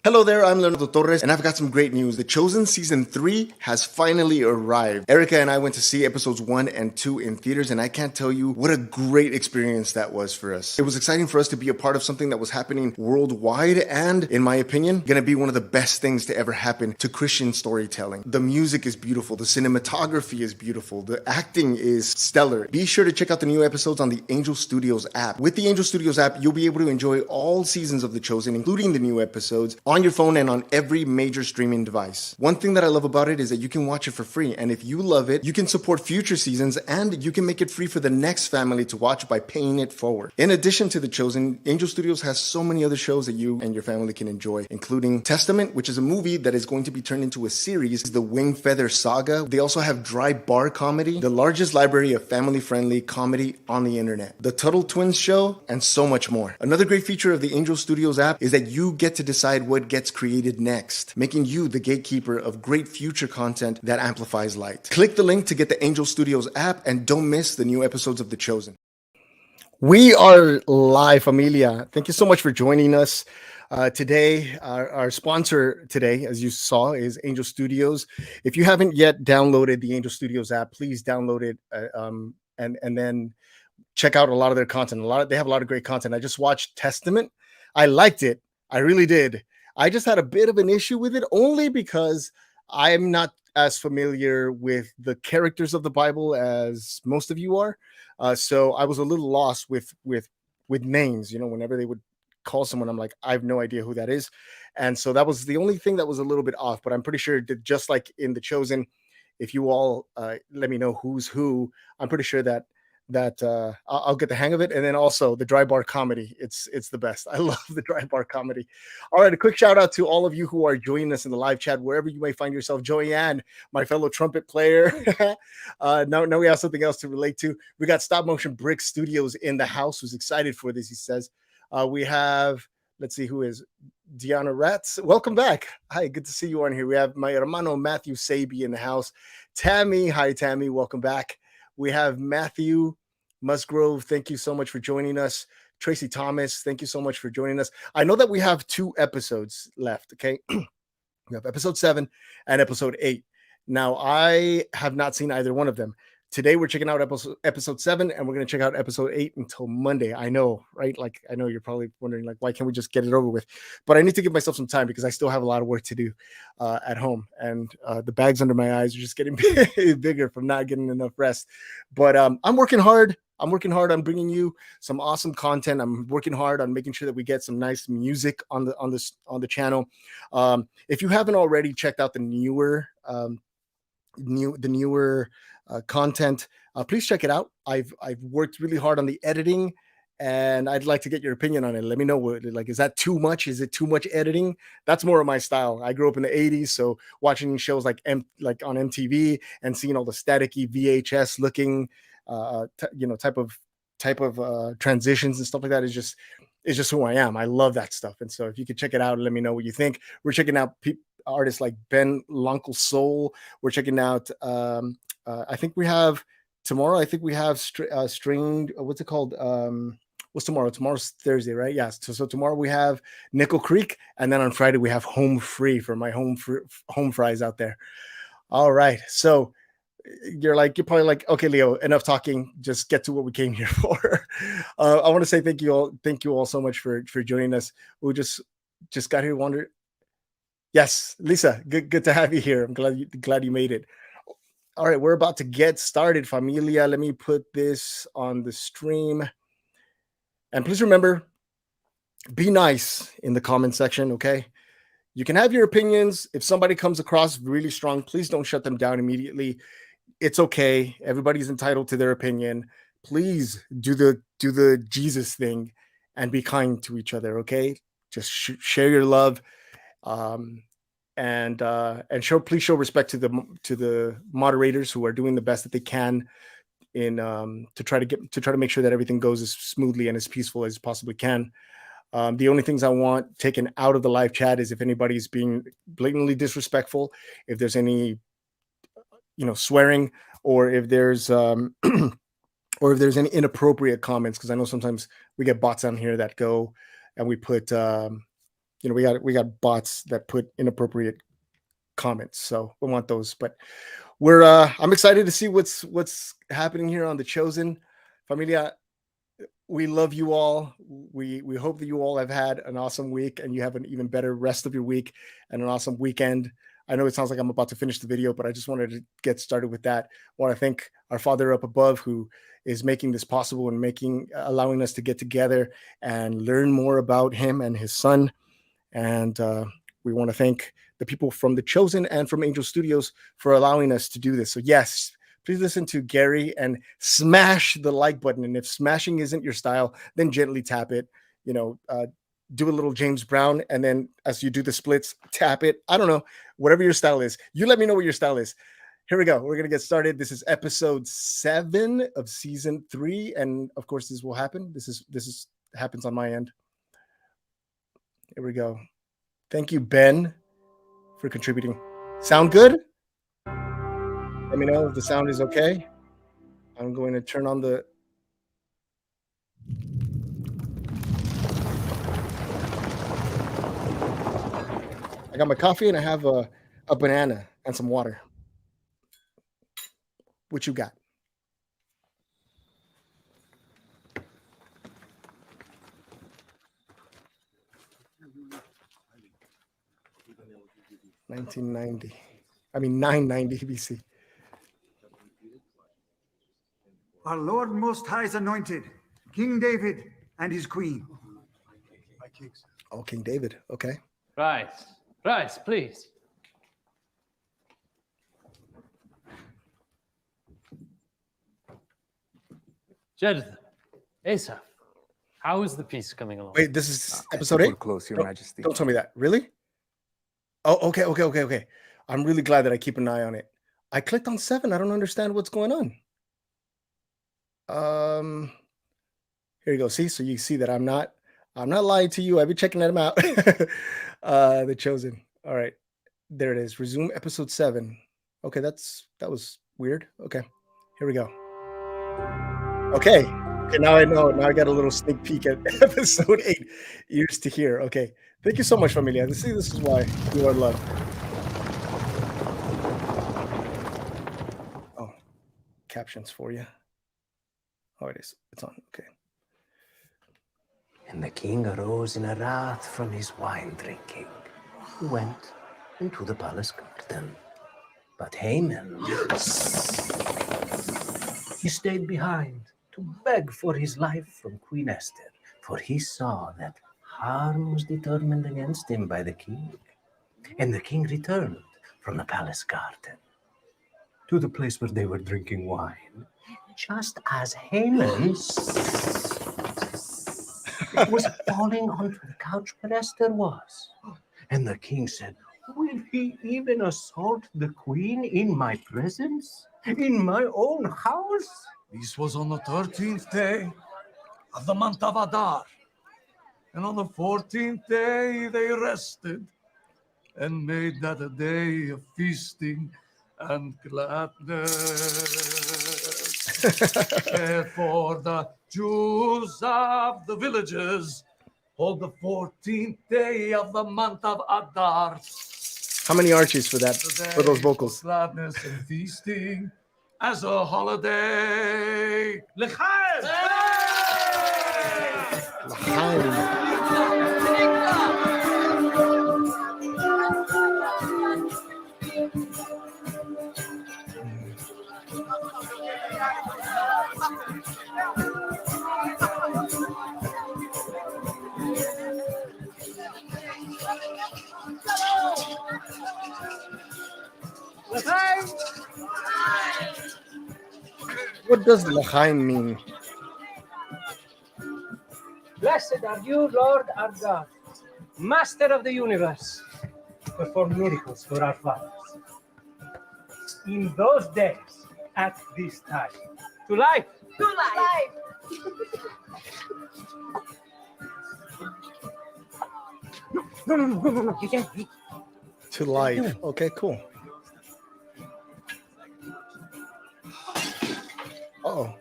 Hello there, I'm Leonardo Torres, and I've got some great news. The Chosen Season 3 has finally arrived. Erica and I went to see episodes 1 and 2 in theaters, and I can't tell you what a great experience that was for us. It was exciting for us to be a part of something that was happening worldwide, and, in my opinion, gonna be one of the best things to ever happen to Christian storytelling. The music is beautiful, the cinematography is beautiful, the acting is stellar. Be sure to check out the new episodes on the Angel Studios app. With the Angel Studios app, you'll be able to enjoy all seasons of The Chosen, including the new episodes, on your phone and on every major streaming device. One thing that I love about it is that you can watch it for free, and if you love it, you can support future seasons and you can make it free for the next family to watch by paying it forward. In addition to The Chosen, Angel Studios has so many other shows that you and your family can enjoy, including Testament, which is a movie that is going to be turned into a series, the Wing Feather Saga. They also have Dry Bar Comedy, the largest library of family-friendly comedy on the internet, the Tuttle Twins Show, and so much more. Another great feature of the Angel Studios app is that you get to decide what gets created next, making you the gatekeeper of great future content that amplifies light. Click the link to get the Angel Studios app and don't miss the new episodes of The Chosen. We are live, Familia. Thank you so much for joining us. Today, our sponsor today, as you saw, is Angel Studios. If you haven't yet downloaded the Angel Studios app, please download it and then check out a lot of their content. They have a lot of great content. I just watched Testament. I liked it. I really did. I just had a bit of an issue with it only because I'm not as familiar with the characters of the Bible as most of you are. So I was a little lost with names. You know, whenever they would call someone, I'm like, I have no idea who that is. And so that was the only thing that was a little bit off. But I'm pretty sure that just like in The Chosen, if you all let me know who's who, I'm pretty sure that I'll get the hang of it. And then also the Dry Bar Comedy. It's the best. I love the Dry Bar Comedy. All right, a quick shout out to all of you who are joining us in the live chat, wherever you may find yourself. Joanne, my fellow trumpet player. Now we have something else to relate to. We got Stop Motion Brick Studios in the house, who's excited for this, he says. We have, let's see who is, Deanna Ratz. Welcome back. Hi, good to see you on here. We have my hermano Matthew Sabi in the house. Tammy, hi Tammy, welcome back. We have Matthew Musgrove, thank you so much for joining us. Tracy Thomas, thank you so much for joining us. I know that we have 2 episodes left, okay? We have episode 7 and episode 8. Now, I have not seen either one of them. Today, we're checking out episode 7, and we're going to check out episode 8 until Monday. I know, right? Like, I know you're probably wondering, like, why can't we just get it over with? But I need to give myself some time because I still have a lot of work to do at home. And the bags under my eyes are just getting bigger from not getting enough rest. But I'm working hard. I'm working hard on bringing you some awesome content. I'm working hard on making sure that we get some nice music on the channel. If you haven't already checked out the newer content, please check it out. I've worked really hard on the editing, and I'd like to get your opinion on it. Let me know, like, is that too much? Is it too much editing? That's more of my style. I grew up in the 80s, so watching shows like on MTV and seeing all the staticky VHS looking type of transitions and stuff like that is just who I am. I love that stuff. And so if you could check it out and let me know what you think. We're checking out artists like Ben L'Uncle Soul. We're checking out I think we have tomorrow, Strained, what's it called? What's tomorrow? Tomorrow's Thursday, right? Yes. So tomorrow we have Nickel Creek, and then on Friday we have Home Free for my home fries out there. All right. So you're probably like, okay, Leo, enough talking. Just get to what we came here for. I want to say thank you all so much for joining us. We just got here. Wonder. Yes, Lisa, good to have you here. I'm glad you made it. All right, we're about to get started, familia. Let me put this on the stream. And please remember, be nice in the comment section, okay? You can have your opinions. If somebody comes across really strong, please don't shut them down immediately. It's okay. Everybody's entitled to their opinion. Please do the Jesus thing and be kind to each other, okay? Just share your love. And please show respect to the moderators who are doing the best that they can in to try to make sure that everything goes as smoothly and as peaceful as possibly can. The only things I want taken out of the live chat is if anybody's being blatantly disrespectful, if there's any swearing, or if there's any inappropriate comments, because I know sometimes we get bots on here that go and we put we got bots that put inappropriate comments, so we want those. But I'm excited to see what's happening here on The Chosen. Familia, we love you all. We hope that you all have had an awesome week and you have an even better rest of your week and an awesome weekend. I know it sounds like I'm about to finish the video, but I just wanted to get started with that. I want to thank our Father up above who is making this possible and allowing us to get together and learn more about him and his son. And we want to thank the people from The Chosen and from Angel Studios for allowing us to do this. So yes, please listen to Gary and smash the like button. And if smashing isn't your style, then gently tap it. Do a little James Brown, and then as you do the splits, tap it. I don't know, whatever your style is. You let me know what your style is. Here we go. We're going to get started. This is episode 7 of season 3. And of course, this will happen. This happens on my end. Here we go. Thank you, Ben, for contributing. Sound good? Let me know if the sound is okay. I'm going to turn on the... I got my coffee and I have a banana and some water. What you got? $990 BC. Our Lord Most High's anointed, King David and his queen. Oh, King David. Okay. Rise, please. Jonathan, Asa, how is the piece coming along? Wait, this is episode 8? Close, Your Majesty. Don't tell me that. Really? Oh, okay. I'm really glad that I keep an eye on it. I clicked on 7. I don't understand what's going on. Here you go. See, so you see that I'm not lying to you. I've been checking them out. The Chosen. All right, there it is. Resume episode 7. Okay, that was weird. Okay, here we go. Okay, now I know. Now I got a little sneak peek at episode 8. Ears to hear. Okay, thank you so much, Familia. See, this is why you are loved. Oh, captions for you. Oh, it is. It's on. Okay. And the king arose in a wrath from his wine drinking, who went into the palace garden. But Haman, he stayed behind to beg for his life from Queen Esther, for he saw that harm was determined against him by the king. And the king returned from the palace garden to the place where they were drinking wine, just as Haman was falling onto the couch where Esther was. And the king said, "Will he even assault the queen in my presence, in my own house?" This was on the 13th day of the month of Adar. And on the 14th day they rested and made that a day of feasting and gladness. Therefore the Jews of the villages hold the 14th day of the month of Adar. How many Archies for that? For those vocals? Gladness and feasting as a holiday. L'chaim! What does L'chaim mean? Blessed are you, Lord our God, Master of the universe, perform miracles for our fathers. In those days, at this time, to life. To life. No, you can't. To life. Okay, cool. Uh-oh.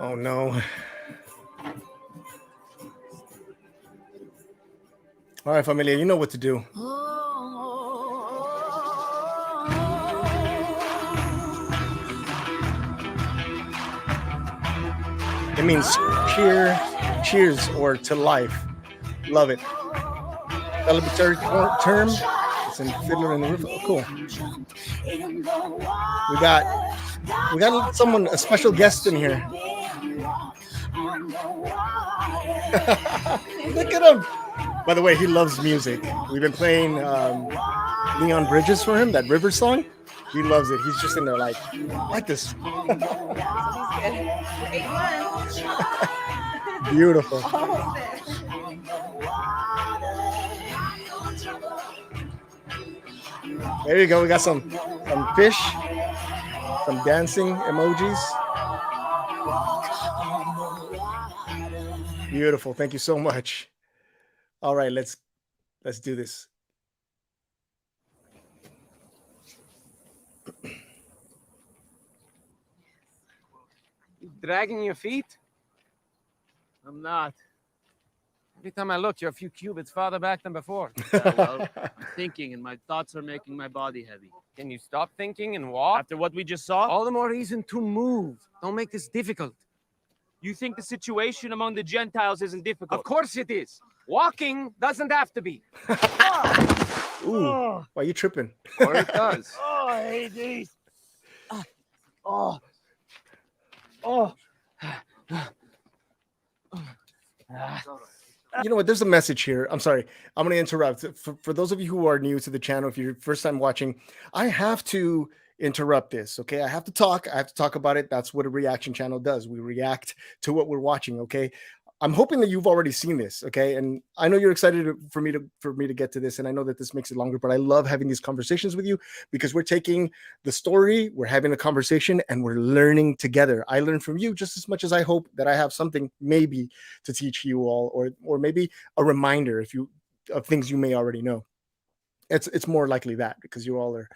Oh no. All right, familia, you know what to do. It means cheers, or to life. Love it. Celebratory term. It's in Fiddler in the Roof. Oh, cool. We got someone, a special guest in here. Look at him. By the way, he loves music. We've been playing Leon Bridges for him, that River song. He loves it. He's just in there like this. Beautiful. There you go. We got some fish, some dancing emojis. Beautiful. Thank you so much. All right, let's do this. You dragging your feet? I'm not. Every time I look, you're a few cubits farther back than before. Well, I'm thinking and my thoughts are making my body heavy. Can you stop thinking and walk? After what we just saw? All the more reason to move. Don't make this difficult. You think the situation among the Gentiles isn't difficult? Of course it is. Walking doesn't have to be. Ooh, why are you tripping? Or it does. Oh, I hate these. Oh. You know what? There's a message here. I'm sorry. I'm going to interrupt. For those of you who are new to the channel, if you're first time watching, I have to interrupt this. Okay. I have to talk. I have to talk about it. That's what a reaction channel does. We react to what we're watching. Okay. I'm hoping that you've already seen this. Okay. And I know you're excited for me to get to this. And I know that this makes it longer, but I love having these conversations with you because we're taking the story, we're having a conversation, and we're learning together. I learn from you just as much as I hope that I have something maybe to teach you all, or maybe a reminder of things you may already know. It's more likely that because you all are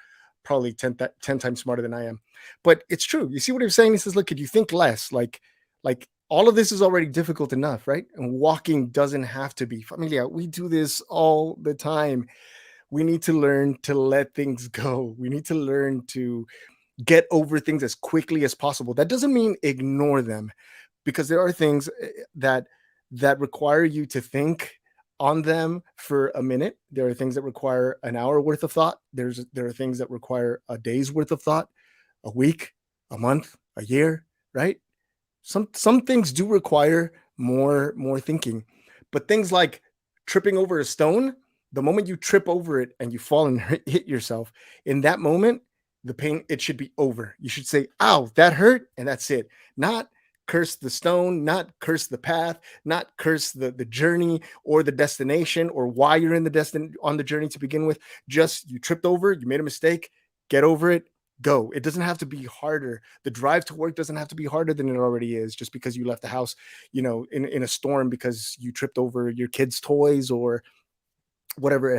probably 10 times smarter than I am. But it's true. You see what he's saying? He says, look, could you think less? Like all of this is already difficult enough, right? And walking doesn't have to be. Familia, we do this all the time. We need to learn to let things go. We need to learn to get over things as quickly as possible. That doesn't mean ignore them, because there are things that require you to think on them for a minute. There are things that require an hour worth of thought. There are things that require a day's worth of thought, a week, a month, a year, right? Some things do require more thinking, but things like tripping over a stone, the moment you trip over it and you fall and hit yourself, in that moment, the pain, it should be over. You should say, ow, that hurt, and that's it. Not curse the stone, not curse the path, not curse the journey or the destination or why you're on the journey to begin with. Just you tripped over, you made a mistake, get over it. Go. It doesn't have to be harder. The drive to work doesn't have to be harder than it already is just because you left the house, in a storm because you tripped over your kids' toys or whatever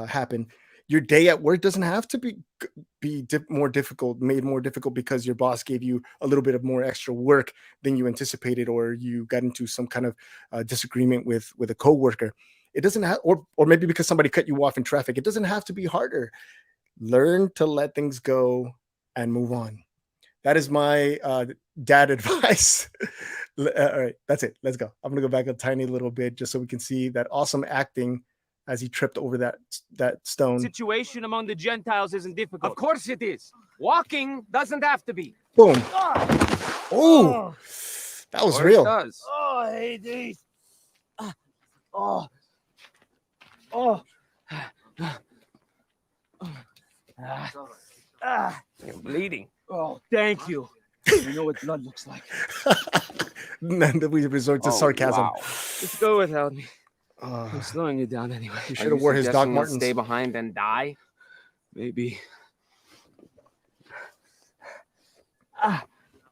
happened. Your day at work doesn't have to be made more difficult because your boss gave you a little bit of more extra work than you anticipated, or you got into some kind of disagreement with a coworker. It doesn't have, or maybe because somebody cut you off in traffic. It doesn't have to be harder. Learn to let things go and move on. That is my dad advice. All right, that's it. Let's go. I'm going to go back a tiny little bit just so we can see that awesome acting as he tripped over that stone. Situation among the Gentiles isn't difficult. Of course it is. Walking doesn't have to be. Boom. Oh, that was real. It does. Oh, I hate these. You're bleeding. Oh, thank you. You know what blood looks like. And then we resort to sarcasm. Wow. Just go without me. I'm slowing you down anyway. He should have wore his Doc Martens. Stay behind and die. Maybe.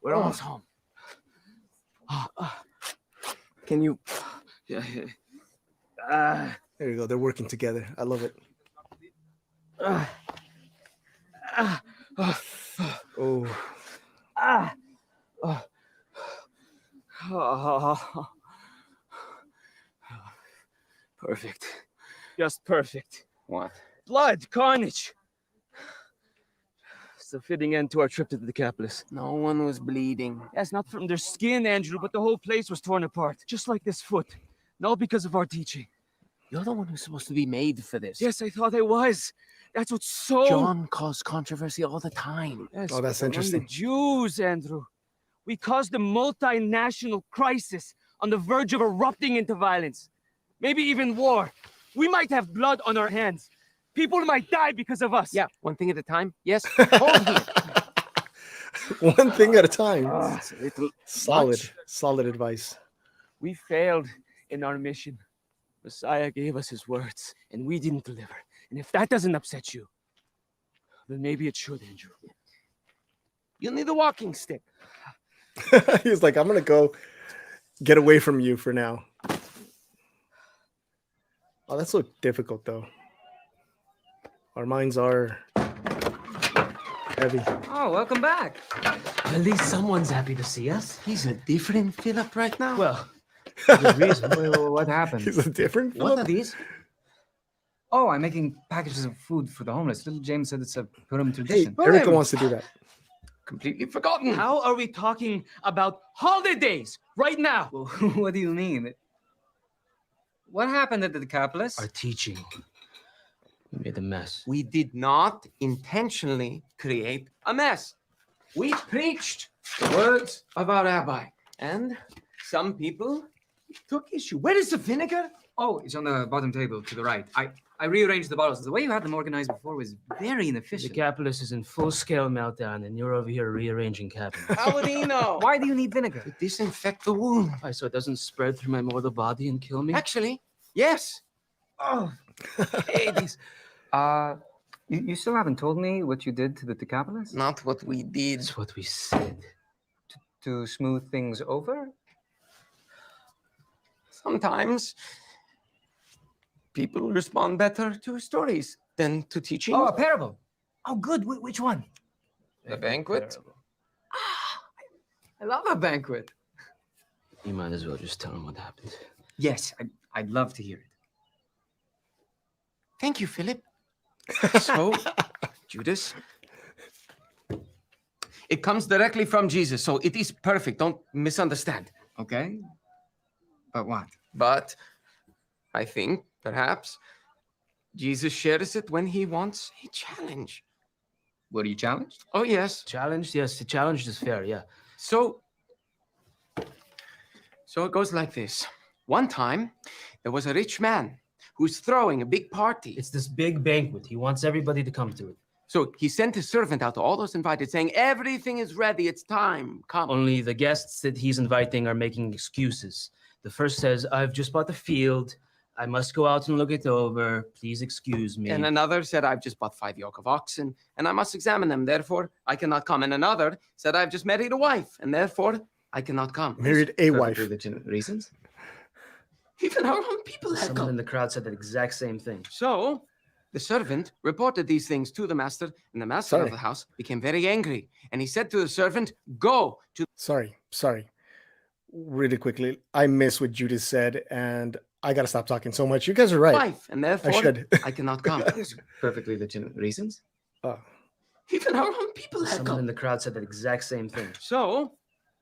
We're almost home. Can you? Yeah. There you go. They're working together. I love it. Oh. Perfect. Just perfect. What? Blood, carnage. It's a fitting end to our trip to the Decapolis. No one was bleeding. Yes, not from their skin, Andrew, but the whole place was torn apart. Just like this foot. And all because of our teaching. You're the one who's supposed to be made for this. Yes, I thought I was. That's what's so... John caused controversy all the time. Yes, Oh, that's but among interesting. the Jews, Andrew. We caused a multinational crisis on the verge of erupting into violence. Maybe even war. We might have blood on our hands. People might die because of us. Yeah, one thing at a time. Yes, hold here. One thing at a time. It's a little Solid, much. solid advice. We failed in our mission. Messiah gave us his words, and we didn't deliver. And if that doesn't upset you, then maybe it should, Andrew. You'll need a walking stick. He's like, I'm gonna go get away from you for now. Oh, that's so difficult though. Our minds are heavy. Oh, welcome back. At least someone's happy to see us. He's a different Philip right now. Well, Good reason. What happened? He's a different What are Philip? these? Oh, I'm making packages of food for the homeless. Little James said it's a Purim Hey, tradition. Erica wants to do that. Completely forgotten. how are we talking about holidays right now? Well, what do you mean? What happened at the Decapolis? Our teaching. We made a mess. We did not intentionally create a mess. We preached the words of our rabbi. And some people took issue. Where is the vinegar? Oh, it's on the bottom table to the right. I rearranged the bottles. The way you had them organized before was very The inefficient. Decapolis is in full-scale meltdown, and you're over here rearranging cabinets. How would he know? Why do you need vinegar? To disinfect the wound. Why, so it doesn't spread through my mortal body and kill me? Actually, yes. Oh, Hades. you still haven't told me what you did to the Decapolis? Not what we did. That's what we said. To smooth things over? Sometimes people respond better to stories than to teaching. Oh, a parable. Oh, good. Which one? The banquet. I love a banquet. You might as well just tell him what happened. Yes, I'd love to hear it. Thank you, Philip. So, Judas, it comes directly from Jesus, so it is perfect. Don't misunderstand. Okay. But what? But I think perhaps Jesus shares it when he wants a challenge. Were you challenged? Oh, yes. Challenged? Yes, the challenge is fair, yeah. So it goes like this. One time, there was a rich man who's throwing a big party. It's this big banquet. He wants everybody to come to it. So he sent his servant out to all those invited, saying, everything is ready. It's time. Come. Only the guests that he's inviting are making excuses. The first says, I've just bought the field. I must go out and look it over. Please excuse me. And another said, I've just bought 5 yoke of oxen, and I must examine them. Therefore, I cannot come. And another said, I've just married a wife, and therefore, I cannot come. Married a wife. Legitimate reasons. Even our own people had Someone in come. the crowd said that exact same thing. So the servant reported these things to the master, and the master Sorry. of the house became very angry. And he said to the servant, go to Sorry. Really quickly, I miss what Judas said, and I gotta stop talking so much. You guys are the right. wife, and therefore should. I cannot come. Perfectly legitimate reasons. Even our own people had Someone in come. the crowd said that exact same thing. So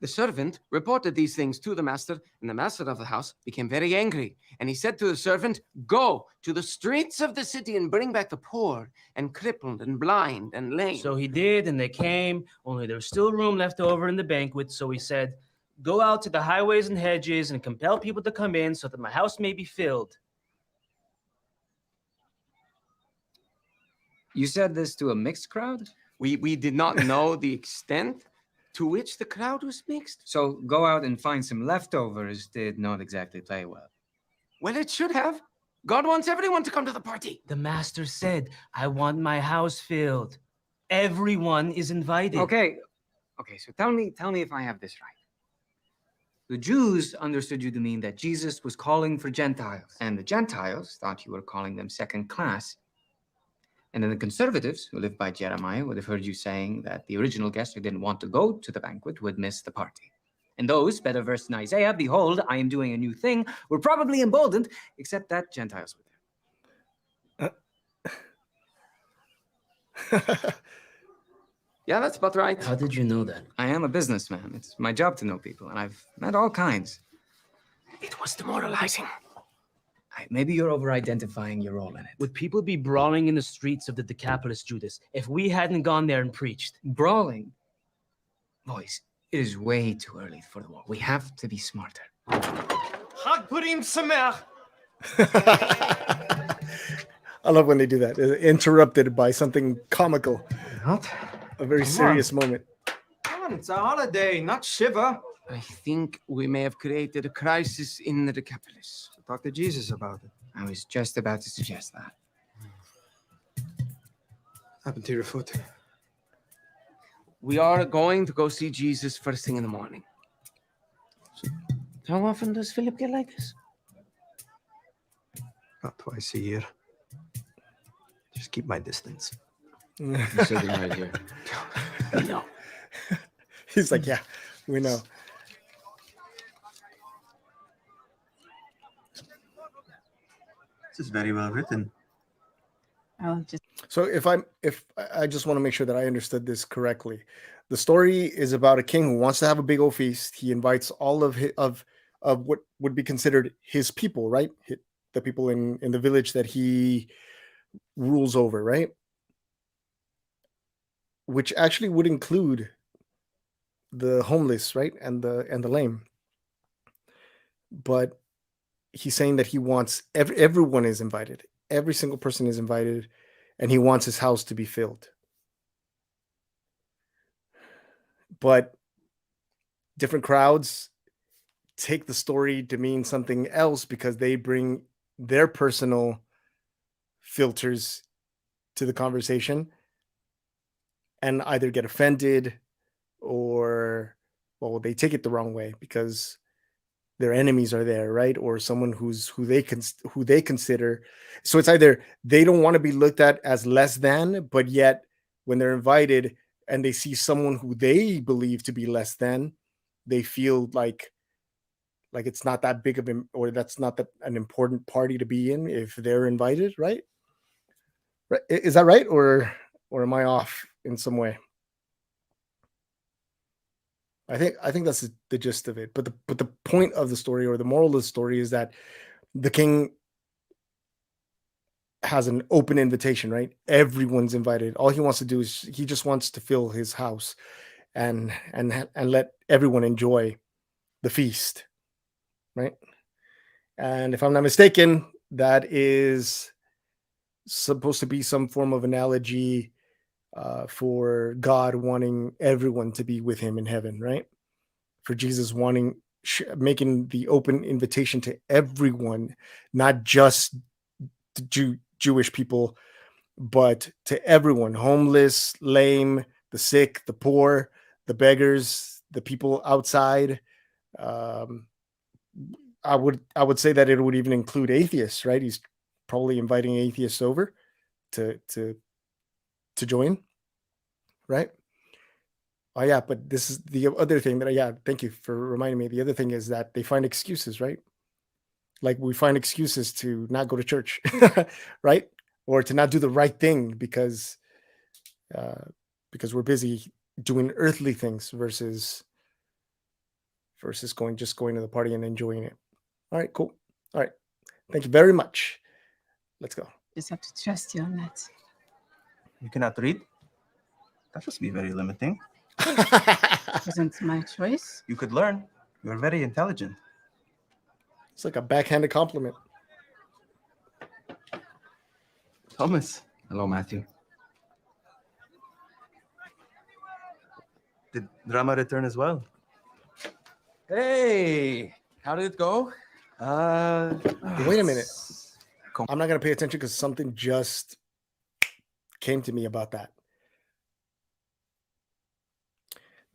the servant reported these things to the master, and the master of the house became very angry. And he said to the servant, go to the streets of the city and bring back the poor and crippled and blind and lame. So he did, and they came, only there was still room left over in the banquet. So he said, go out to the highways and hedges and compel people to come in so that my house may be filled. You said this to a mixed crowd? We did not know the extent to which the crowd was mixed. So go out and find some leftovers did not exactly play well. Well, it should have. God wants everyone to come to the party. The master said, I want my house filled. Everyone is invited. Okay, so tell me if I have this right. The Jews understood you to mean that Jesus was calling for Gentiles, and the Gentiles thought you were calling them second class. And then the conservatives, who lived by Jeremiah, would have heard you saying that the original guest who didn't want to go to the banquet would miss the party. And those, better versed in Isaiah, behold, I am doing a new thing, were probably emboldened, except that Gentiles were there. Yeah, that's about right. How did you know that? I am a businessman. It's my job to know people, and I've met all kinds. It was demoralizing. Maybe you're over-identifying your role in it. Would people be brawling in the streets of the Decapolis, Judas, if we hadn't gone there and preached? Brawling? Boys, it is way too early for the war. We have to be smarter. Chag Purim Sameach. I love when they do that. Interrupted by something comical. What? A very serious moment. Come on, it's a holiday, not Shiva. I think we may have created a crisis in the Decapolis. So talk to Jesus about it. I was just about to suggest that. What happened to your foot? We are going to go see Jesus first thing in the morning. How often does Philip get like this? About twice a year. Just keep my distance. You're sitting right here. No. He's like, yeah, we know. This is very well written. So if I just want to make sure that I understood this correctly, the story is about a king who wants to have a big old feast. He invites all of what would be considered his people, right? The people in the village that he rules over, right? Which actually would include the homeless, right, and the lame. But he's saying that he wants everyone is invited. Every single person is invited, and he wants his house to be filled. But different crowds take the story to mean something else because they bring their personal filters to the conversation and either get offended or, well, they take it the wrong way because their enemies are there, right? Or someone who they consider. So it's either they don't want to be looked at as less than, but yet when they're invited and they see someone who they believe to be less than, they feel like it's not that big of or that's not an important party to be in if they're invited, right? Right? Is that right, or am I off in some way? I think that's the gist of it. But the point of the story, or the moral of the story, is that the king has an open invitation, right? Everyone's invited. All he wants to do is he just wants to fill his house and let everyone enjoy the feast, right? And if I'm not mistaken, that is supposed to be some form of analogy for God wanting everyone to be with him in heaven, right? For Jesus making the open invitation to everyone, not just to Jewish people, but to everyone: homeless, lame, the sick, the poor, the beggars, the people outside. I would say that it would even include atheists, right? He's probably inviting atheists over to join, right? Oh yeah, but this is the other thing that thank you for reminding me. The other thing is that they find excuses, right? Like we find excuses to not go to church, right? Or to not do the right thing because we're busy doing earthly things versus going to the party and enjoying it. All right, cool. All right. Thank you very much. Let's go. Just have to trust you on that. You cannot read? That must be very limiting. Wasn't my choice. You could learn. You're very intelligent. It's like a backhanded compliment. Thomas. Hello, Matthew. Did Drama return as well? Hey, how did it go? Wait a minute. I'm not going to pay attention because something just came to me about that.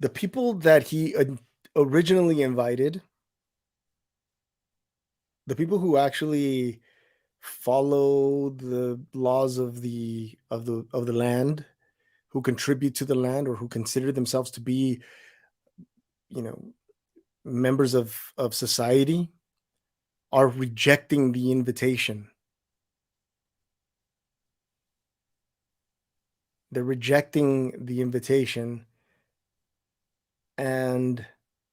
The people that he originally invited, the people who actually follow the laws of the land, who contribute to the land, or who consider themselves to be, members of society are rejecting the invitation. They're rejecting the invitation and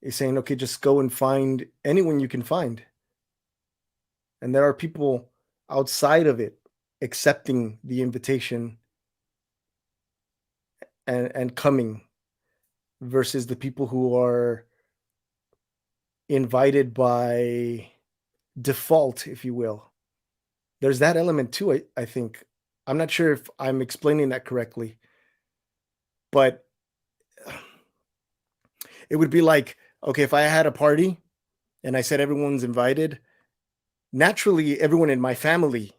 is saying, okay, just go and find anyone you can find. And there are people outside of it accepting the invitation and coming, versus the people who are invited by default, if you will. There's that element too, I think. I'm not sure if I'm explaining that correctly, but it would be like, okay, if I had a party and I said everyone's invited, naturally everyone in my family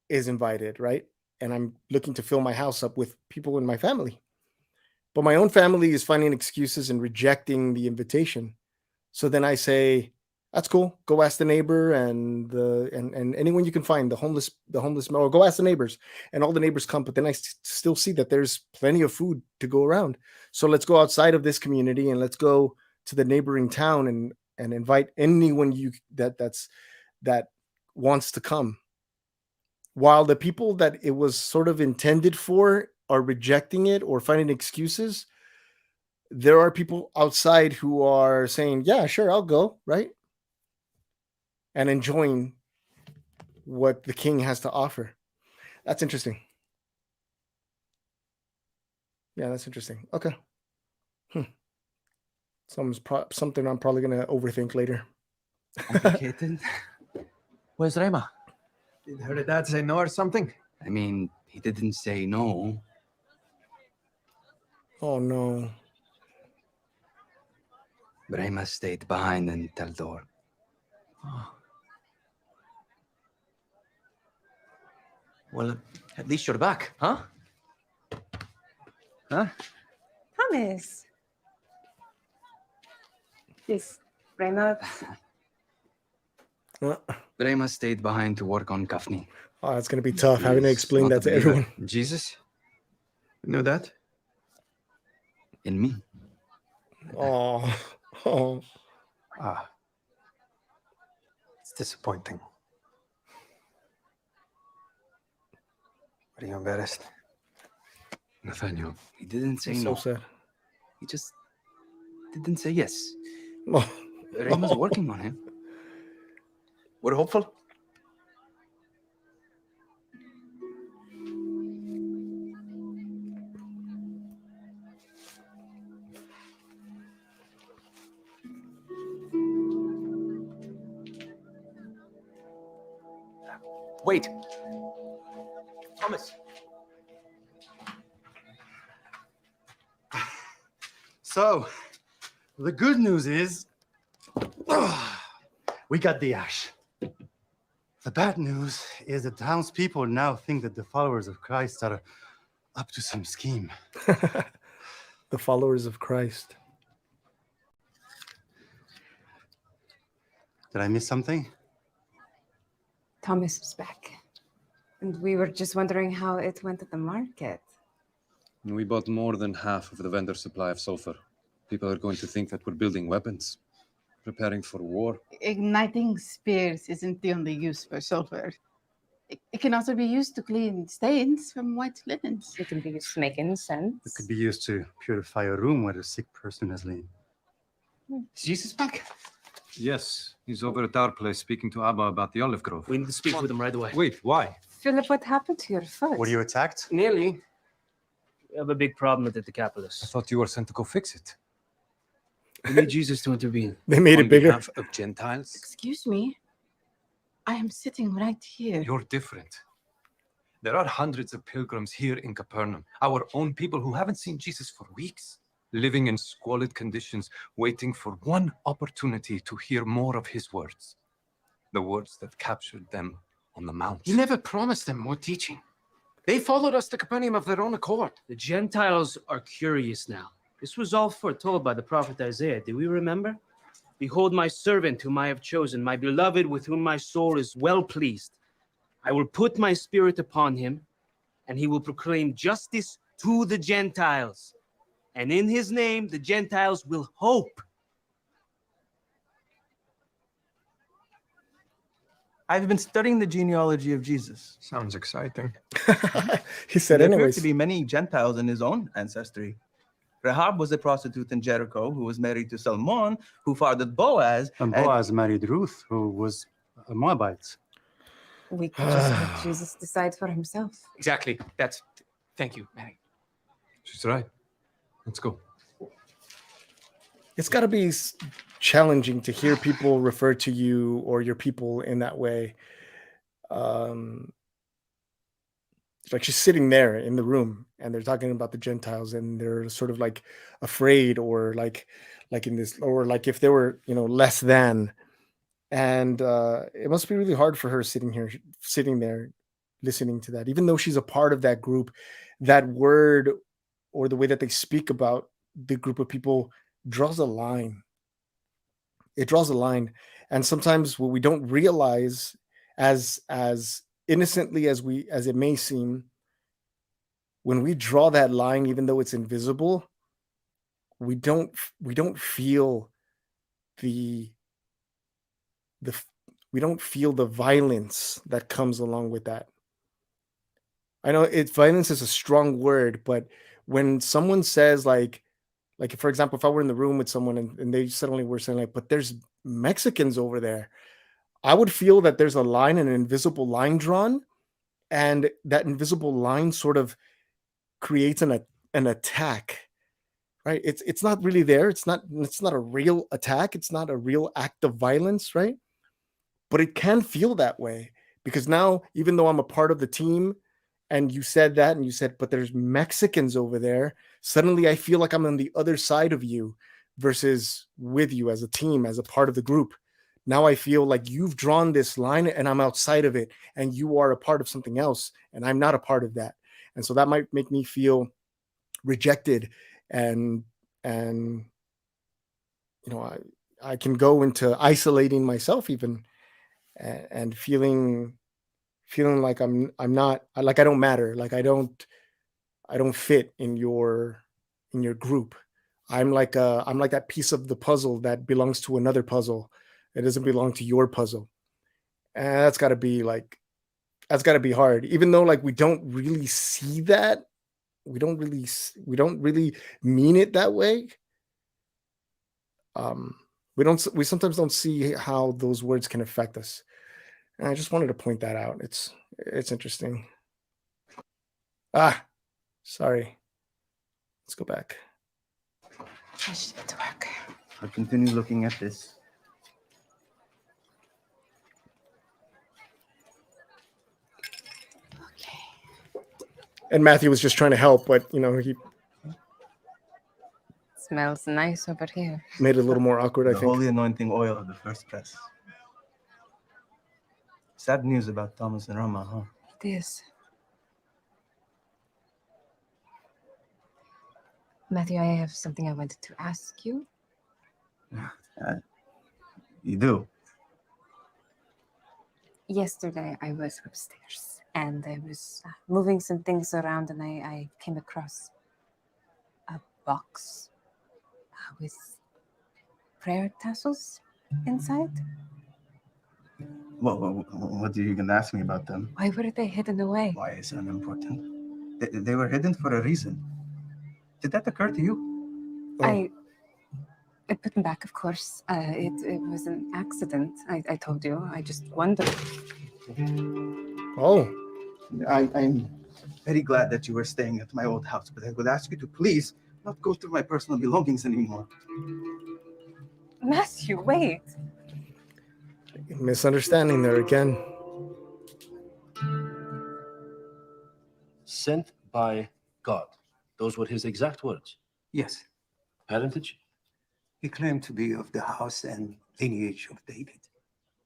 is invited, right? And I'm looking to fill my house up with people in my family. But my own family is finding excuses and rejecting the invitation. So then I say, that's cool. Go ask the neighbor and anyone you can find, the homeless, or go ask the neighbors, and all the neighbors come. But then I still see that there's plenty of food to go around. So let's go outside of this community and let's go to the neighboring town and invite anyone that wants to come. While the people that it was sort of intended for are rejecting it or finding excuses, there are people outside who are saying, yeah, sure, I'll go, right? And enjoying what the king has to offer. That's interesting. Yeah, that's interesting. Okay. Something I'm probably going to overthink later. Complicated. Where's Rema? Did her dad say no or something? I mean, he didn't say no. Oh, no. Rema stayed behind in Taldor. Oh. Well, at least you're back, huh? Huh? Thomas. Is Rema... Rema stayed behind to work on Kafni. Oh, it's going to be tough having to explain that to everyone. Jesus? You know that? In me. Oh. It's disappointing. Are you embarrassed? Nathaniel, he didn't say It's no. so sad. He just didn't say yes. Oh. Rema's working on him. We're hopeful. Wait. Thomas. So, the good news is we got the ash. The bad news is the townspeople now think that the followers of Christ are up to some scheme. The followers of Christ. Did I miss something? Thomas is back. And we were just wondering how it went at the market. We bought more than half of the vendor supply of sulfur. People are going to think that we're building weapons, preparing for war. Igniting spears isn't the only use for sulfur. It can also be used to clean stains from white linens. It can be used to make incense. It could be used to purify a room where a sick person has lain. Is Jesus back? Yes, he's over at our place speaking to Abba about the olive grove. We need to speak with him right away. Wait, why? Philip, what happened to your foot? Were you attacked? Nearly. We have a big problem with the Decapolis. I thought you were sent to go fix it. We need Jesus to intervene. They made it bigger. On behalf of Gentiles? Excuse me. I am sitting right here. You're different. There are hundreds of pilgrims here in Capernaum, our own people who haven't seen Jesus for weeks, living in squalid conditions, waiting for one opportunity to hear more of his words, the words that captured them on the mount. You never promised them more teaching. They followed us to Capernaum of their own accord. The Gentiles are curious now. This was all foretold by the prophet Isaiah. Do we remember? Behold my servant whom I have chosen, my beloved with whom my soul is well pleased. I will put my spirit upon him, and he will proclaim justice to the Gentiles. And in his name, the Gentiles will hope. I've been studying the genealogy of Jesus. Sounds exciting. He said There appear anyways. to be many Gentiles in his own ancestry. Rahab was a prostitute in Jericho who was married to Salmon, who fathered Boaz. And Boaz married Ruth, who was a Moabite. We could just let Jesus decide for himself. Exactly. Thank you, Mary. She's right. Let's go. It's got to be challenging to hear people refer to you or your people in that way. Like she's sitting there in the room and they're talking about the Gentiles and they're sort of like afraid or like in this, or like if they were, less than. And it must be really hard for her sitting there, listening to that, even though she's a part of that group. That word or the way that they speak about the group of people draws a line. It draws a line. And sometimes what we don't realize, as innocently as it may seem, when we draw that line, even though it's invisible, we don't feel the violence that comes along with that. I know violence is a strong word, but when someone says like for example, if I were in the room with someone and they suddenly were saying like, but there's Mexicans over there, I would feel that there's an invisible line drawn, and that invisible line sort of creates an attack, right? It's not really there. It's not a real attack. It's not a real act of violence, right? But it can feel that way because now, even though I'm a part of the team, and you said that, and you said, but there's Mexicans over there, suddenly I feel like I'm on the other side of you versus with you as a team, as a part of the group. Now I feel like you've drawn this line and I'm outside of it, and you are a part of something else and I'm not a part of that. And so that might make me feel rejected, and I can go into isolating myself even, and feeling like I'm not, like I don't matter, like I don't fit in your group. I'm like that piece of the puzzle that belongs to another puzzle. It doesn't belong to your puzzle. And that's got to be hard, even though like we don't really see that. We don't really mean it that way. We sometimes don't see how those words can affect us. And I just wanted to point that out. It's interesting. Sorry. Let's go back. I should get to work. I'll continue looking at this. And Matthew was just trying to help, but he Smells nice over here. made it a little more awkward, I The think. holy anointing oil of the first press. Sad news about Thomas and Rama, huh? It is. Matthew, I have something I wanted to ask you. You do? Yesterday, I was upstairs and I was moving some things around, and I came across a box with prayer tassels inside. What are you going to ask me about them? Why were they hidden away? Why is it unimportant? They were hidden for a reason. Did that occur to you? I put them back, of course. It was an accident. I told you. I just wondered. Oh. I'm very glad that you were staying at my old house, but I would ask you to please not go through my personal belongings anymore. Matthew, wait. Misunderstanding there again. Sent by God. Those were his exact words. Yes. Parentage? He claimed to be of the house and lineage of David.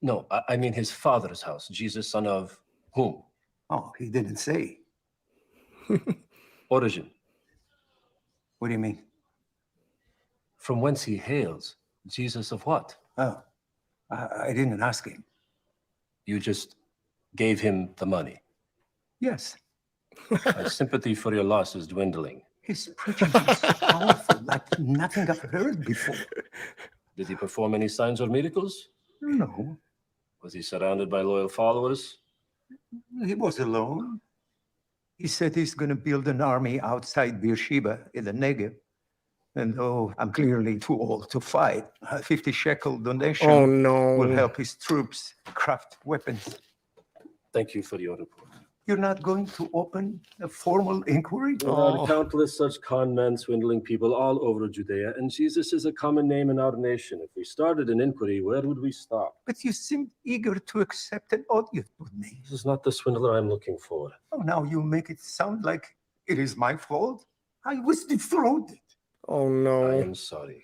No, I mean his father's house. Jesus, son of whom? Oh, he didn't say. Origin. What do you mean? From whence he hails. Jesus of what? Oh, I didn't ask him. You just gave him the money. Yes. My sympathy for your loss is dwindling. His preaching was powerful, like nothing I've heard before. Did he perform any signs or miracles? No. Was he surrounded by loyal followers? He was alone. He said he's going to build an army outside Beersheba in the Negev. And though I'm clearly too old to fight, a 50 shekel donation will help his troops craft weapons. Thank you for your report. You're not going to open a formal inquiry? There are countless such con men swindling people all over Judea, and Jesus is a common name in our nation. If we started an inquiry, where would we stop? But you seemed eager to accept an audience with me. This is not the swindler I'm looking for. Oh, now you make it sound like it is my fault. I was defrauded. Oh, no. I am sorry.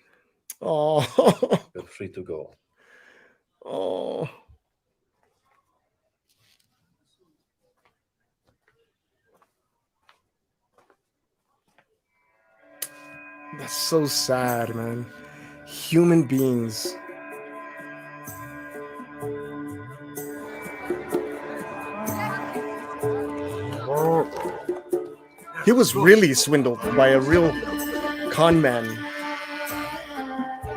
Oh. You're free to go. Oh. That's so sad, man. Human beings. He was really swindled by a real con man.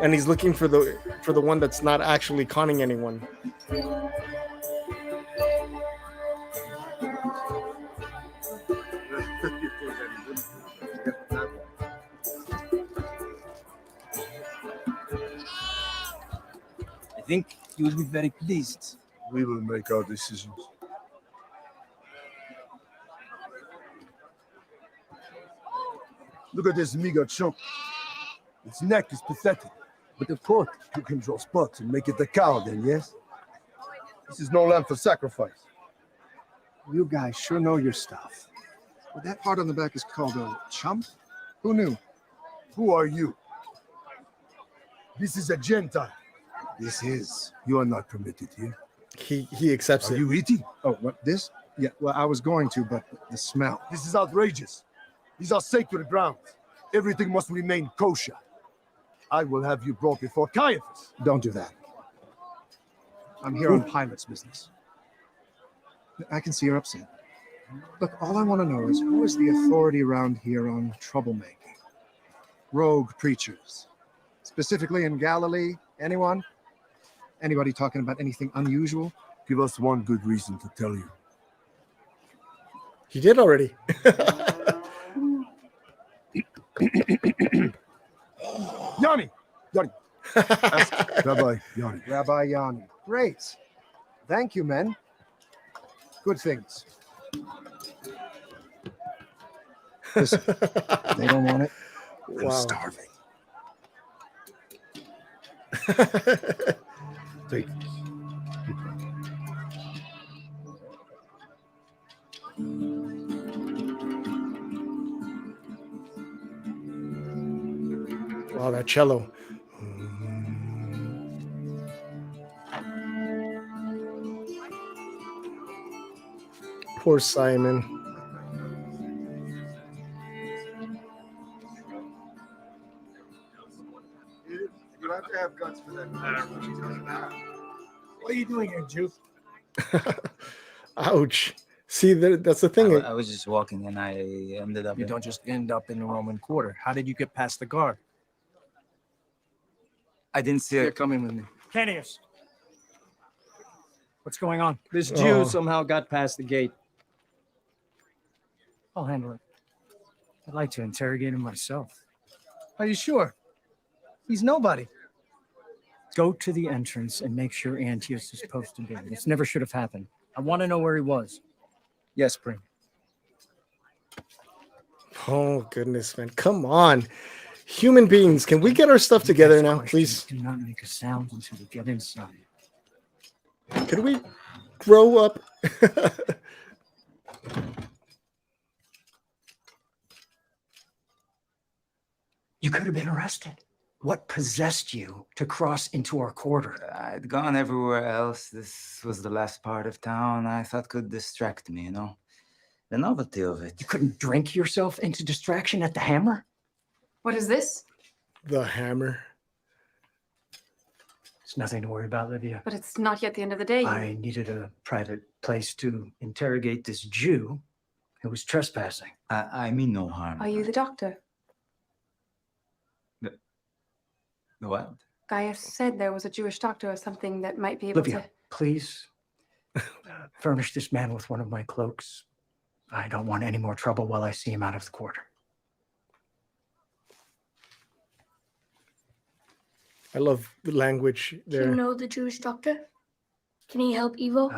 And he's looking for the one that's not actually conning anyone. I think you will be very pleased. We will make our decisions. Look at this meager chunk. Its neck is pathetic. But the court, you can draw spots and make it a cow then, yes? This is no lamb for sacrifice. You guys sure know your stuff. Well, that part on the back is called a chump? Who knew? Who are you? This is a Gentile. This is. You are not permitted here. He accepts it. Are you eating? Oh, what, this? Yeah, well, I was going to, but the smell. This is outrageous. These are sacred grounds. Everything must remain kosher. I will have you brought before Caiaphas. Don't do that. I'm here on Pilate's business. I can see you're upset. Look, all I want to know is who is the authority around here on troublemaking? Rogue preachers. Specifically in Galilee, anyone? Anybody talking about anything unusual? Give us one good reason to tell you. He did already. Yanni! Ask Rabbi Yanni. Rabbi Yanni. Great. Thank you, men. Good things. Listen, they don't want it. I'm starving. Take Wow, that cello. Poor Simon. You have to have guts for that. What are you doing here, Jew? Ouch. See, that's the thing. I was just walking and I ended up. You don't just end up in the Roman Quarter. How did you get past the guard? I didn't see You're it. coming with me. Canius. What's going on? This Jew somehow got past the gate. I'll handle it. I'd like to interrogate him myself. Are you sure? He's nobody. Go to the entrance and make sure Antiochus is posted in. This never should have happened. I want to know where he was. Yes, Prim. Oh, goodness, man. Come on. Human beings, can we get our stuff together now, please? Do not make a sound until we get inside. Could we grow up? You could have been arrested. What possessed you to cross into our quarter? I'd gone everywhere else. This was the last part of town I thought could distract me, you know? The novelty of it. You couldn't drink yourself into distraction at the Hammer? What is this? The Hammer. It's nothing to worry about, Livia. But it's not yet the end of the day. I needed a private place to interrogate this Jew who was trespassing. I mean no harm. Are you the doctor? The what? Gaius said there was a Jewish doctor or something that might be able Livia, to... Please furnish this man with one of my cloaks. I don't want any more trouble while I see him out of the quarter. I love the language Do you there. know the Jewish doctor? Can he help Evo?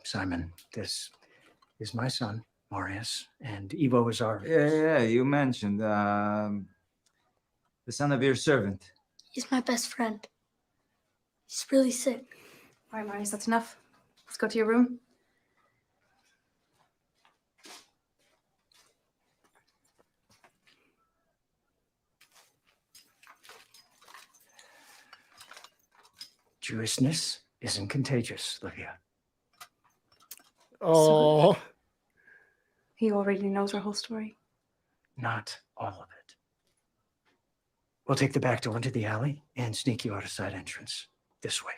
Simon, this is my son, Marius, and Evo is our... Yeah, you mentioned the son of your servant. He's my best friend. He's really sick. All right, Marius, that's enough. Let's go to your room. Jewishness isn't contagious, Livia. Oh. He already knows our whole story. Not all of it. We'll take the back door into the alley and sneak you out a side entrance. This way.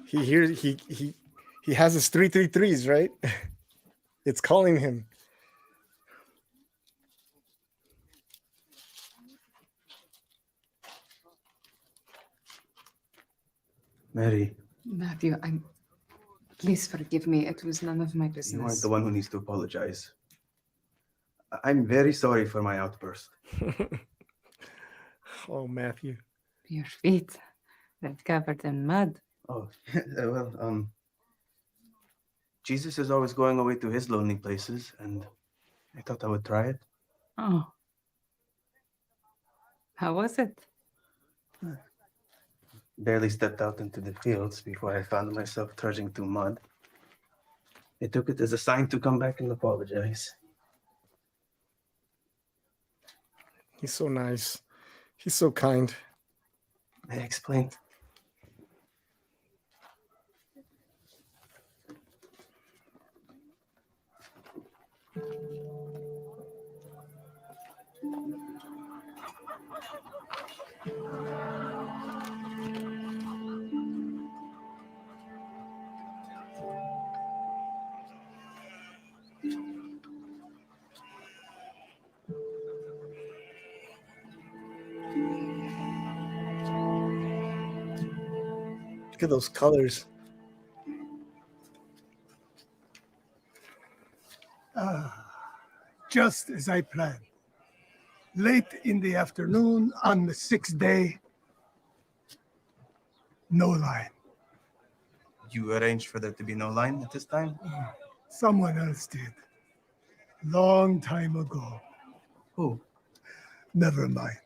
He hears he has his 333s, right? It's calling him. Mary, Matthew, please forgive me. It was none of my you aren't business. the one who needs to apologize. I'm very sorry for my outburst. Oh, Matthew. Your feet, they're covered in mud. Oh, well, Jesus is always going away to his lonely places, and I thought I would try it. Oh. How was it? Barely stepped out into the fields before I found myself trudging through mud. I took it as a sign to come back and apologize. He's so nice. He's so kind. I explained. Look at those colors. Just as I planned. Late in the afternoon on the 6th day, no line. You arranged for there to be no line at this time? Someone else did. Long time ago. Who? Never mind.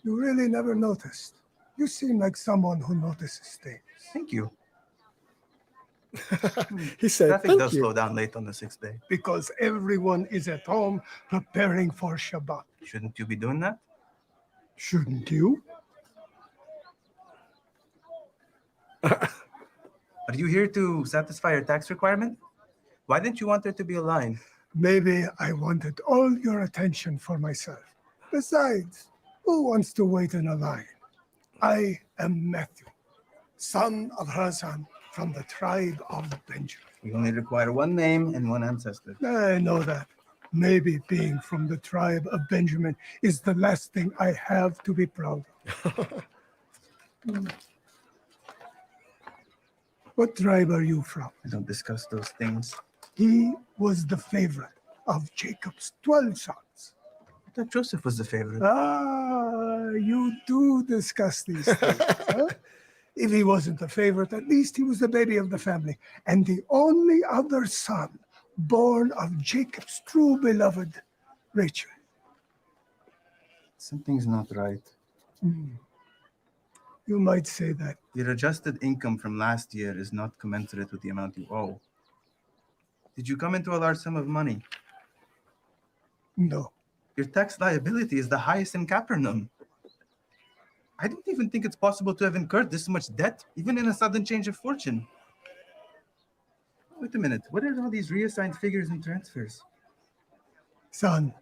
You really never noticed. You seem like someone who notices things. Thank you. He said, Traffic thank does you. slow down late on the 6th day. Because everyone is at home preparing for Shabbat. Shouldn't you be doing that? Shouldn't you? Are you here to satisfy your tax requirement? Why didn't you want there to be a line? Maybe I wanted all your attention for myself. Besides, who wants to wait in a line? I am Matthew, son of Hazan from the tribe of Benjamin. We only require one name and one ancestor. I know that. Maybe being from the tribe of Benjamin is the last thing I have to be proud of. What tribe are you from? I don't discuss those things. He was the favorite of Jacob's 12 sons. I thought Joseph was the favorite. Ah, you do discuss these things, huh? If he wasn't the favorite, at least he was the baby of the family and the only other son born of Jacob's true beloved, Rachel. Something's not right. You might say that. Your adjusted income from last year is not commensurate with the amount you owe. Did you come into a large sum of money? No. Your tax liability is the highest in Capernaum. I don't even think it's possible to have incurred this much debt, even in a sudden change of fortune. Wait a minute. What are all these reassigned figures and transfers? Son,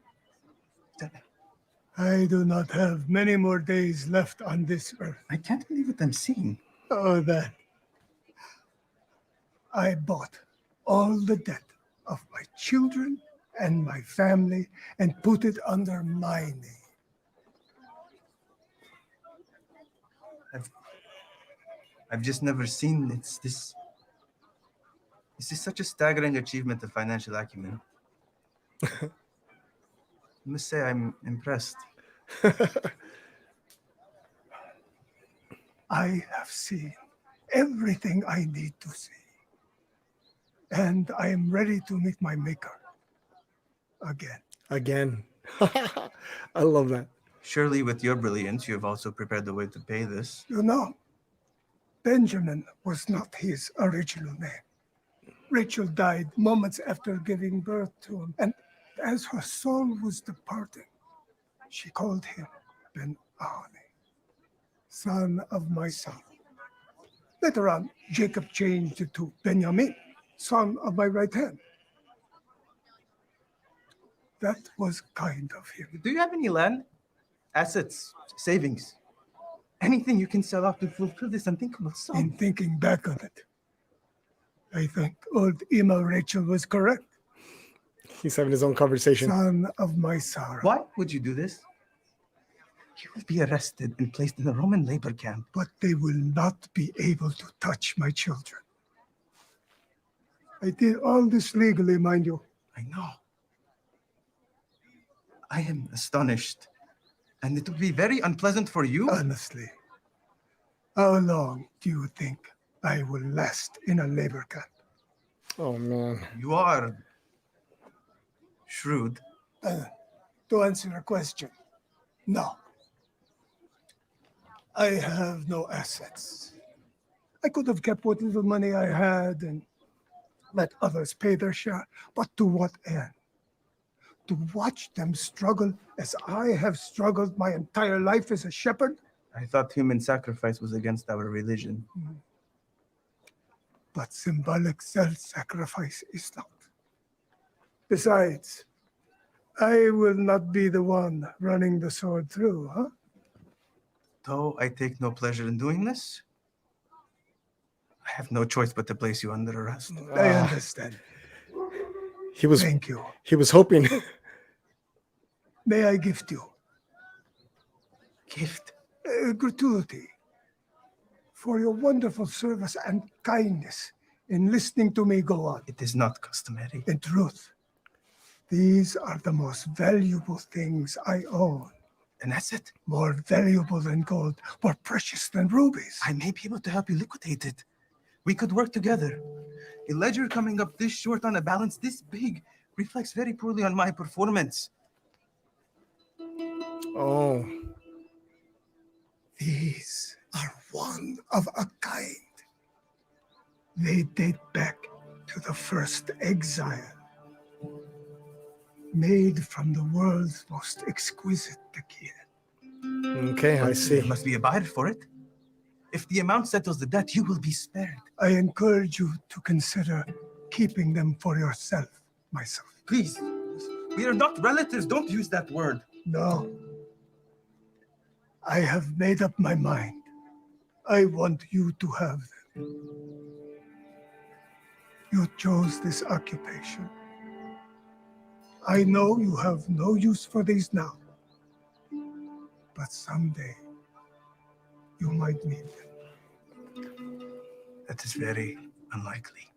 I do not have many more days left on this earth. I can't believe what I'm seeing. Oh, that. I bought all the debt of my children and my family and put it under my name. I've just never seen this is such a staggering achievement of financial acumen. I must say I'm impressed. I have seen everything I need to see. And I am ready to meet my maker again. Again. I love that. Surely with your brilliance, you have also prepared the way to pay this. You know, Benjamin was not his original name. Rachel died moments after giving birth to him. And as her soul was departing, she called him Ben-Ani, son of my son. Later on, Jacob changed it to Benjamin, son of my right hand. That was kind of him. Do you have any land? Assets, savings, anything you can sell off to fulfill this unthinkable sum? In thinking back on it, I think old emo Rachel was correct. He's having his own conversation. Son of my sorrow. Why would you do this? You will be arrested and placed in a Roman labor camp. But they will not be able to touch my children. I did all this legally, mind you. I know. I am astonished. And it would be very unpleasant for you. Honestly, how long do you think I will last in a labor camp? Oh, man. You are shrewd. To answer your question, no. I have no assets. I could have kept what little money I had and let others pay their share, but to what end? To watch them struggle as I have struggled my entire life as a shepherd? I thought human sacrifice was against our religion. But symbolic self-sacrifice is not. Besides, I will not be the one running the sword through, huh? Though I take no pleasure in doing this, I have no choice but to place you under arrest. I understand. Thank you. He was hoping. May I gift you? Gift? Gratuity. For your wonderful service and kindness in listening to me go on. It is not customary. In truth, these are the most valuable things I own. An asset? More valuable than gold, more precious than rubies. I may be able to help you liquidate it. We could work together. A ledger coming up this short on a balance this big reflects very poorly on my performance. Oh. These are one of a kind. They date back to the first exile. Made from the world's most exquisite tequila. Okay, I see. There must be a buyer for it. If the amount settles the debt, you will be spared. I encourage you to consider keeping them for yourself, myself. Please, we are not relatives. Don't use that word. No. I have made up my mind. I want you to have them. You chose this occupation. I know you have no use for these now, but someday you might need them. That is very unlikely.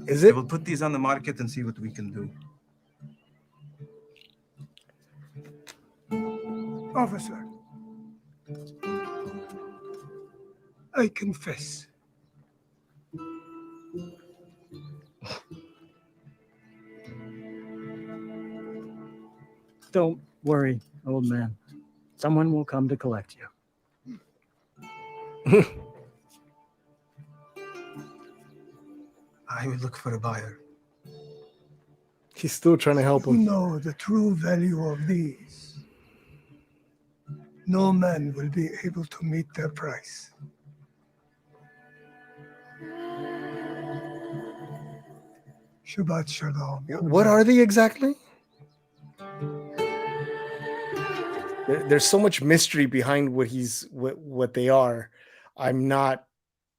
Is it? We'll put these on the market and see what we can do. Officer, I confess. Don't worry, old man. Someone will come to collect you. I will look for a buyer. He's still trying to help You him. know the true value of these. No man will be able to meet their price. Shabbat Shalom. What are they exactly? There's so much mystery behind what they are. I'm not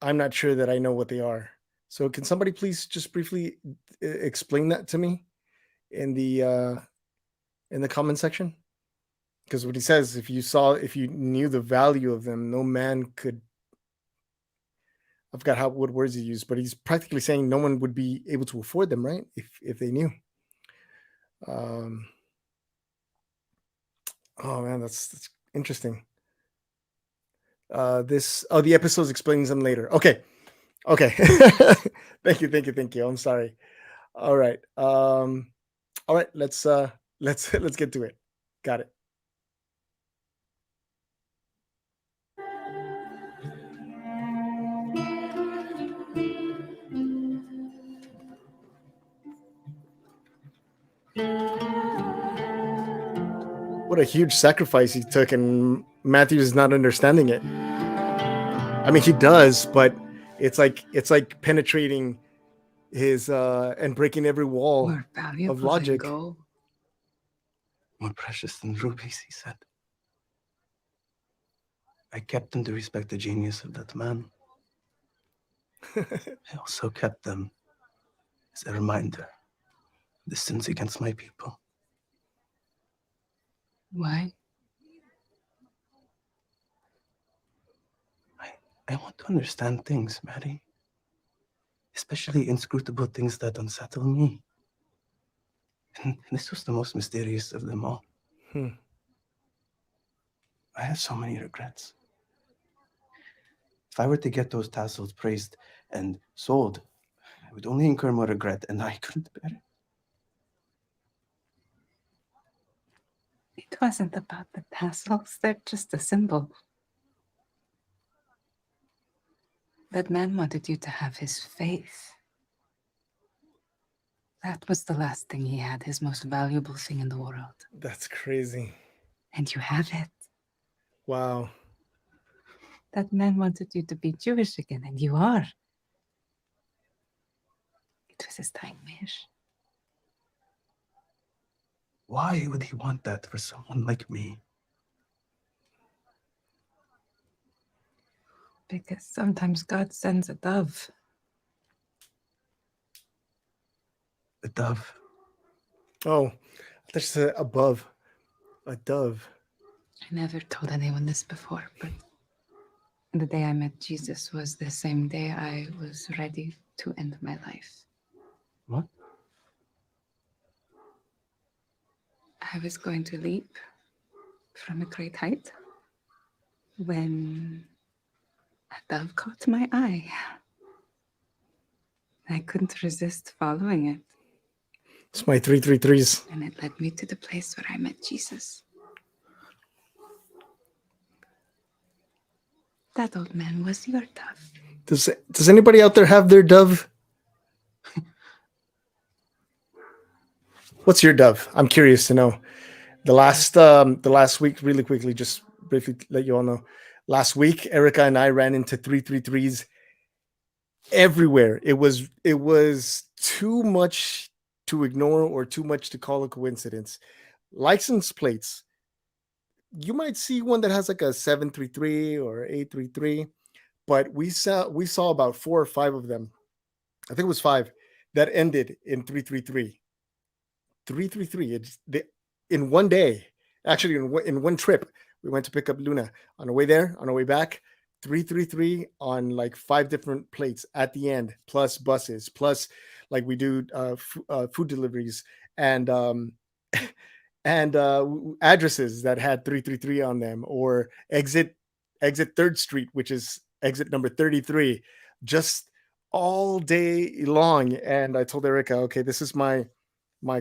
I'm not sure that I know what they are. So can somebody please just briefly explain that to me in the comment section? Because what he says, if you knew the value of them, no man could. I forgot what words he used, but he's practically saying no one would be able to afford them, right? If they knew. Oh man, that's interesting. The episodes explains them later. Okay. Thank you. I'm sorry. All right. All right. Let's get to it. Got it. What a huge sacrifice he took, and Matthew is not understanding it. I mean, he does, but it's like penetrating his and breaking every wall of logic. More precious than rubies, he said. I kept them to respect the genius of that man. I also kept them as a reminder of the sins against my people. Why? I want to understand things, Mary. Especially inscrutable things that unsettle me. And this was the most mysterious of them all. I have so many regrets. If I were to get those tassels praised and sold, I would only incur more regret, and I couldn't bear it. It wasn't about the tassels. They're just a symbol. That man wanted you to have his faith. That was the last thing he had, his most valuable thing in the world. That's crazy. And you have it. Wow. That man wanted you to be Jewish again, and you are. It was his dying wish. Why would he want that for someone like me? Because sometimes God sends a dove. A dove? Oh, I said above. A dove. I never told anyone this before, but the day I met Jesus was the same day I was ready to end my life. What? I was going to leap from a great height when a dove caught my eye. I couldn't resist following it. It's my 333s. And it led me to the place where I met Jesus. That old man was your dove. Does anybody out there have their dove? What's your dove? I'm curious to know. The last week, really quickly, just briefly let you all know. Last week, Erica and I ran into 333s everywhere. It was too much to ignore or too much to call a coincidence. License plates. You might see one that has like a 733 or 833, but we saw about 4 or 5 of them. I think it was 5 that ended in 333. 333. In one day, actually in one trip, we went to pick up Luna. On the way there, on the way back, 333 on like 5 different plates at the end, plus buses, plus like we do food deliveries and addresses that had 333 on them, or exit 3rd Street, which is exit number 33, just all day long. And I told Erica, okay, this is my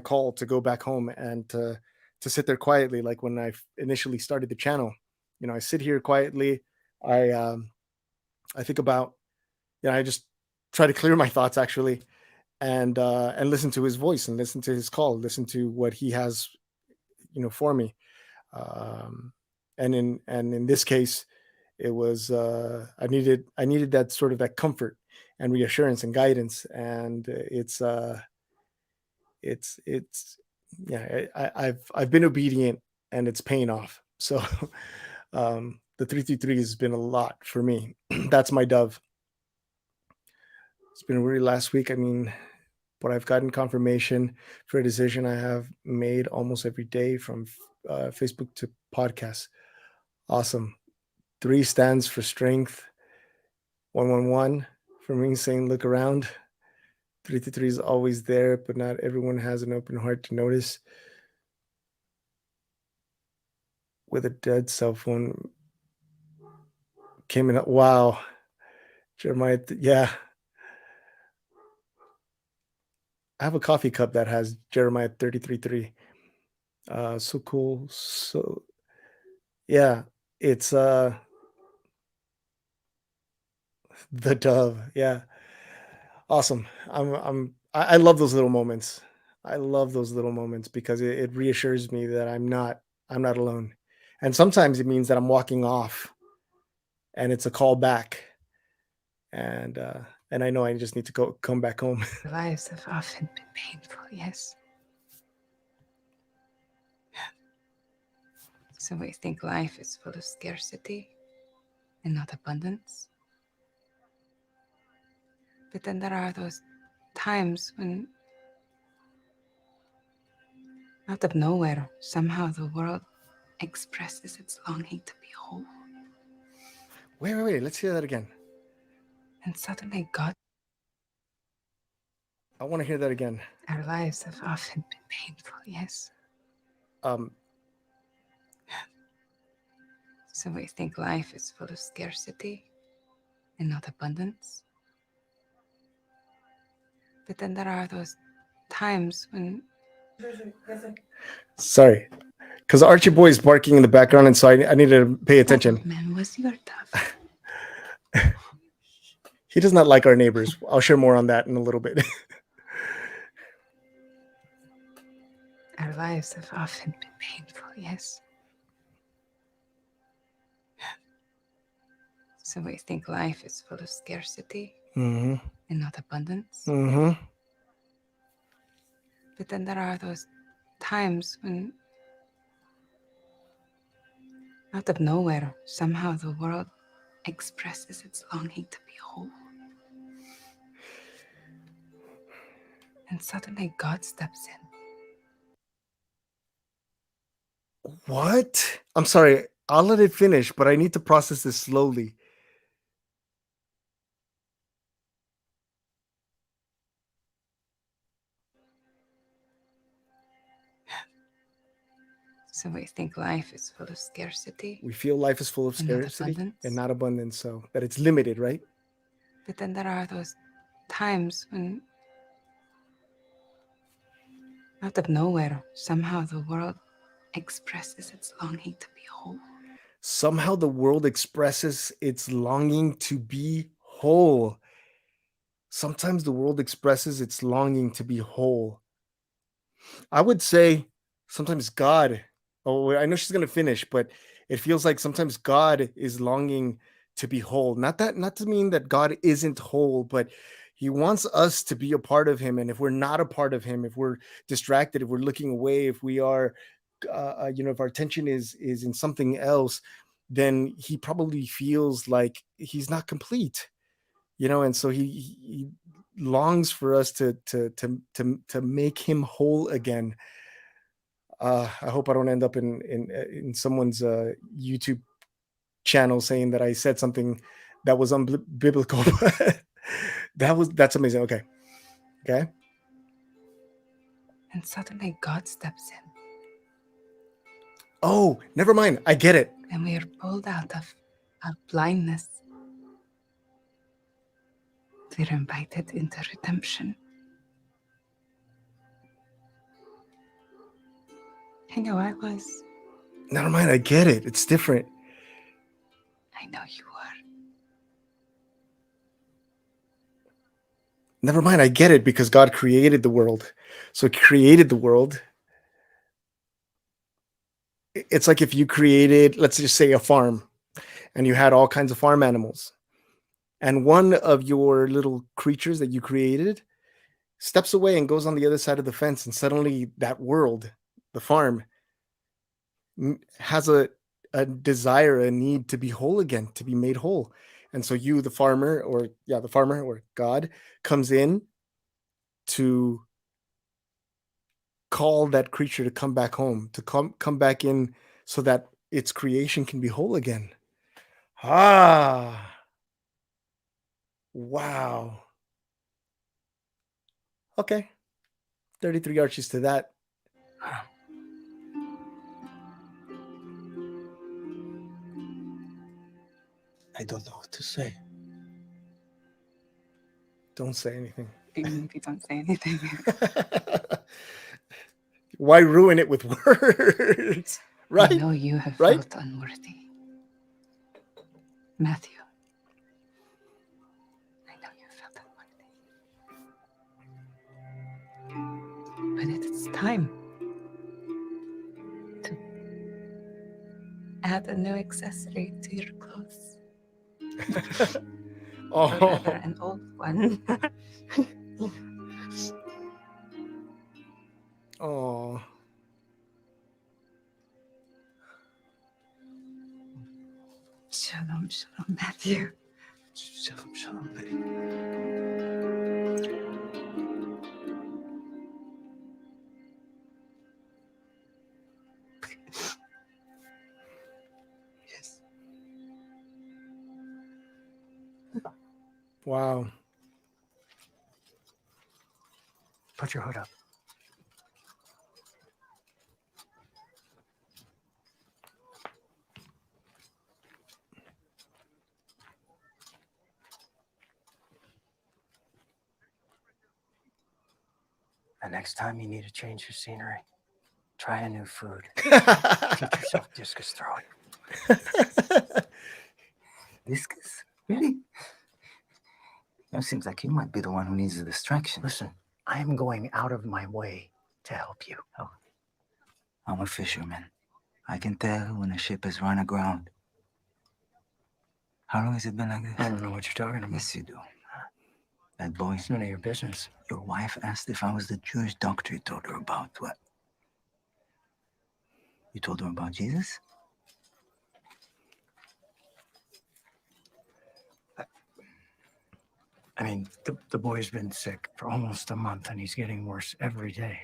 call to go back home and to sit there quietly, like when I initially started the channel. You know, I sit here quietly. I think about, I just try to clear my thoughts actually, and listen to his voice and listen to his call, listen to what he has, for me. And in this case, it was I needed that sort of that comfort and reassurance and guidance, and I've been obedient and it's paying off. So the 333 has been a lot for me. That's my dove. It's been a really last week. I mean, but I've gotten confirmation for a decision I have made almost every day, from Facebook to podcasts. Awesome. 3 stands for strength. 111 for me, saying look around. 333 is always there, but not everyone has an open heart to notice. With a dead cell phone came in. Wow. Jeremiah, yeah. I have a coffee cup that has Jeremiah 33:3. So cool. So yeah, it's the dove. Yeah. Awesome. I love those little moments. I love those little moments because it reassures me that I'm not alone. And sometimes it means that I'm walking off and it's a call back. And I know I just need to come back home. Our lives have often been painful, yes. So we think life is full of scarcity and not abundance. But then there are those times when, out of nowhere, somehow the world expresses its longing to be whole. Wait. Let's hear that again. And suddenly God... I want to hear that again. Our lives have often been painful, yes. So we think life is full of scarcity and not abundance. But then there are those times when... Sorry, because Archie Boy is barking in the background, and so I need to pay attention. Man, was your dove? He does not like our neighbors. I'll share more on that in a little bit. Our lives have often been painful, yes. So we think life is full of scarcity and not abundance. But then there are those times when, out of nowhere, somehow the world expresses its longing to be whole. And suddenly God steps in. What? I'm sorry. I'll let it finish, but I need to process this slowly. So we think life is full of scarcity. We feel life is full of scarcity and not abundance, so that it's limited, right? But then there are those times when, out of nowhere, somehow the world expresses its longing to be whole. Somehow the world expresses its longing to be whole. Sometimes the world expresses its longing to be whole. I would say sometimes God, I know she's going to finish, but it feels like sometimes God is longing to be whole. Not to mean that God isn't whole, but he wants us to be a part of him. And if we're not a part of him, if we're distracted, if we're looking away, if we are, if our attention is in something else, then he probably feels like he's not complete, and so he longs for us to make him whole again. I hope I don't end up in someone's YouTube channel saying that I said something that was unbiblical. That's amazing. Okay. And suddenly God steps in. Oh, never mind. I get it. And we are pulled out of our blindness. We're invited into redemption. I was. Never mind. I get it. It's different. I know you are. Never mind. I get it, because God created the world. So he created the world. It's like if you created, let's just say, a farm, and you had all kinds of farm animals. And one of your little creatures that you created steps away and goes on the other side of the fence. And suddenly that world, the farm, has a desire, a need to be whole again, to be made whole. And so you, the farmer, or God, comes in to call that creature to come back home, to come back in so that its creation can be whole again. Ah, wow. Okay. 33 arches to that. I don't know what to say. Don't say anything. Even if you don't say anything. Why ruin it with words? Right? I know you have Right? felt unworthy. Matthew. I know you felt unworthy. But it's time to add a new accessory to your clothes. Oh. Or rather, an old one. Oh. Shalom, shalom, Matthew. Shalom, shalom, Betty. Yes. Wow. Put your hood up. The next time you need to change your scenery, try a new food. Teach yourself discus throwing. Discus? Really? It seems like you might be the one who needs a distraction. Listen, I am going out of my way to help you. Oh. I'm a fisherman. I can tell when a ship has run aground. How long has it been like this? I don't know what you're talking about. Yes, you do. That boy. It's none of your business. Your wife asked if I was the Jewish doctor you told her about. What? You told her about Jesus? I mean, the boy's been sick for almost a month, and he's getting worse every day.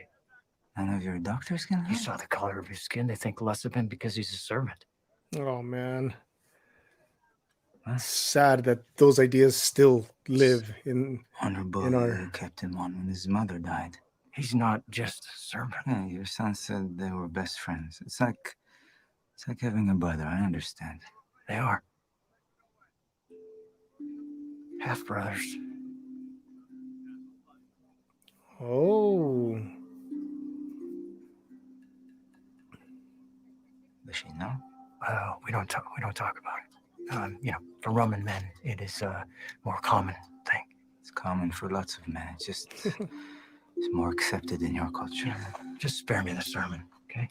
None of your doctors can help? You saw the color of his skin. They think less of him because he's a servant. Oh, man. Sad that those ideas still live in our... You kept him on when his mother died. He's not just a servant. Yeah, your son said they were best friends. It's like having a brother. I understand. They are. Half brothers. Oh. Does she know? We don't talk about it. For Roman men, it is a more common thing. It's common for lots of men. It's just it's more accepted in your culture. Just spare me the sermon, okay?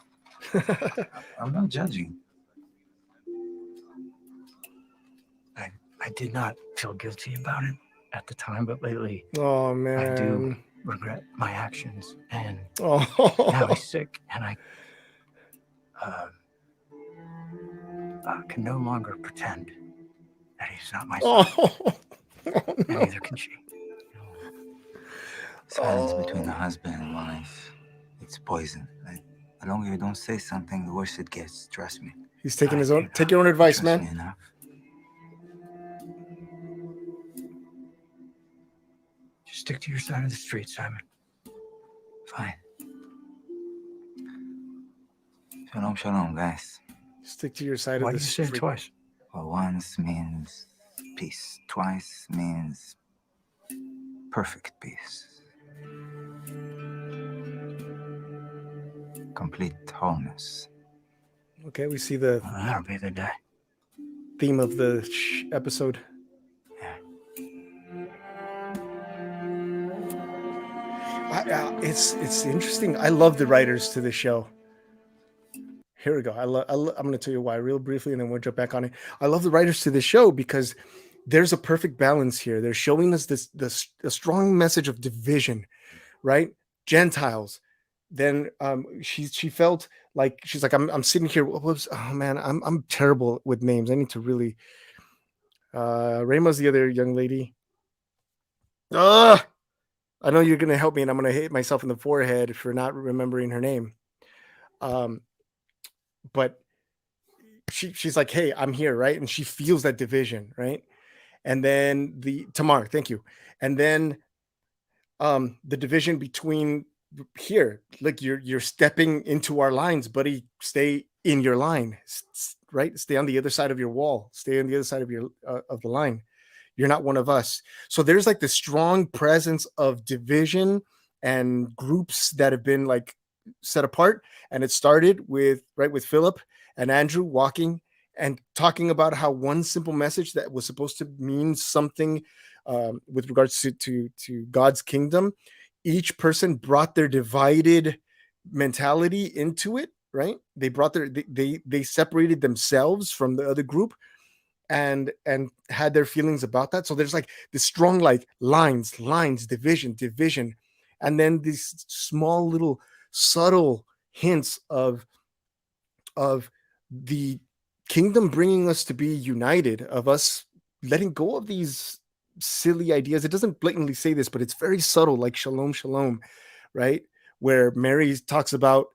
I'm not judging. I did not feel guilty about it at the time, but lately, oh man, I do regret my actions. And oh. Now he's sick, and I can no longer pretend that he's not my son. Oh. And neither can she. Silence between a husband and wife, it's poison. The longer you don't say something, the worse it gets. Trust me. He's taking his own. Take your own advice, Trust man. me enough. Just stick to your side of the street, Simon. Fine. Shalom, shalom, guys. Stick to your side Why of the did you say it street. twice? Well, once means peace. Twice means perfect peace. Complete wholeness. Okay, we see the that'll be the day. Theme of the episode. It's interesting. I love the writers to this show. Here we go. I'm going to tell you why real briefly, and then we'll jump back on it. I love the writers to this show because there's a perfect balance here. They're showing us this strong message of division, right? Gentiles. Then she felt like she's like I'm sitting here. Oh man, I'm terrible with names. I need to really Rayma's the other young lady. Ugh! I know you're gonna help me, and I'm gonna hit myself in the forehead for not remembering her name. But she's like, "Hey, I'm here," right? And she feels that division, right? And then Tamar, thank you. And then the division between here, like you're stepping into our lines, buddy. Stay in your line, right? Stay on the other side of your wall. Stay on the other side of your of the line. You're not one of us. So there's like this strong presence of division and groups that have been like set apart. And it started with Philip and Andrew walking and talking about how one simple message that was supposed to mean something with regards to God's kingdom, each person brought their divided mentality into it, right? They brought they separated themselves from the other group and had their feelings about that. So there's like this strong like lines, division, and then these small little subtle hints of the kingdom bringing us to be united, of us letting go of these silly ideas. It doesn't blatantly say this, but it's very subtle, like shalom, shalom, right? Where Mary talks about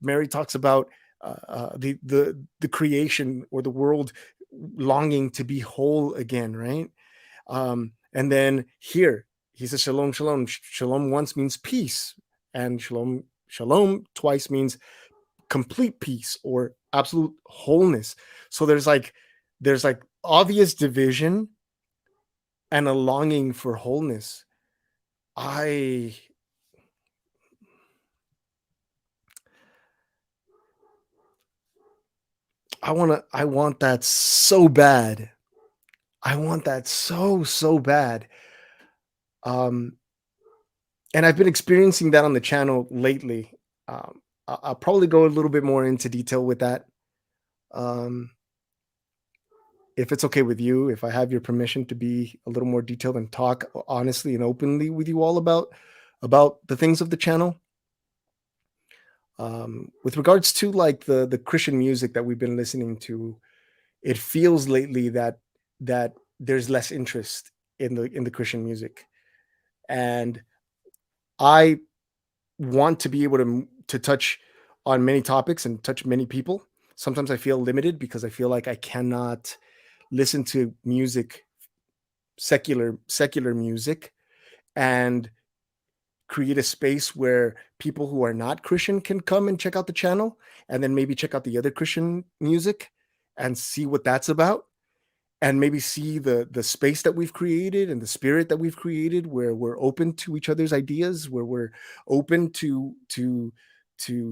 the creation or the world longing to be whole again, right? And then here he says shalom, shalom. Shalom once means peace, and shalom twice means complete peace or absolute wholeness. So there's like obvious division and a longing for wholeness. I want that so bad. I want that so bad. And I've been experiencing that on the channel lately. I'll probably go a little bit more into detail with that. If it's okay with you, if I have your permission to be a little more detailed and talk honestly and openly with you all about the things of the channel. With regards to like the Christian music that we've been listening to, it feels lately that there's less interest in the Christian music, and I want to be able to touch on many topics and touch many people. Sometimes I feel limited because I feel like I cannot listen to music, secular music, and create a space where people who are not Christian can come and check out the channel, and then maybe check out the other Christian music and see what that's about, and maybe see the space that we've created and the spirit that we've created, where we're open to each other's ideas, where we're open to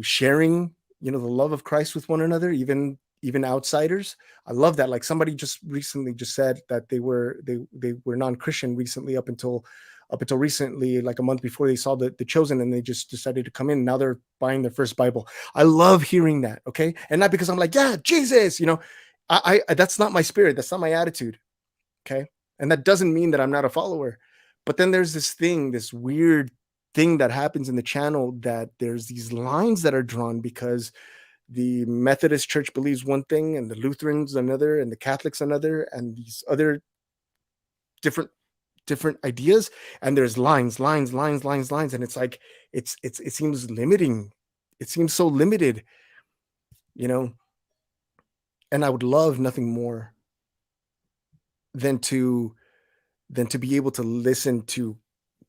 sharing, the love of Christ with one another, even outsiders. I love that. Like somebody just recently just said that they were non-Christian recently, up until recently, like a month before they saw the Chosen, and they just decided to come in. Now they're buying their first Bible. I love hearing that. Okay. And not because I'm like, yeah, Jesus, I that's not my spirit. That's not my attitude. Okay. And that doesn't mean that I'm not a follower. But then there's this weird thing that happens in the channel, that there's these lines that are drawn because the Methodist Church believes one thing and the Lutherans another and the Catholics another, and these other different ideas. And there's lines. And it's like, it seems limiting. It seems so limited, and I would love nothing more than to be able to listen to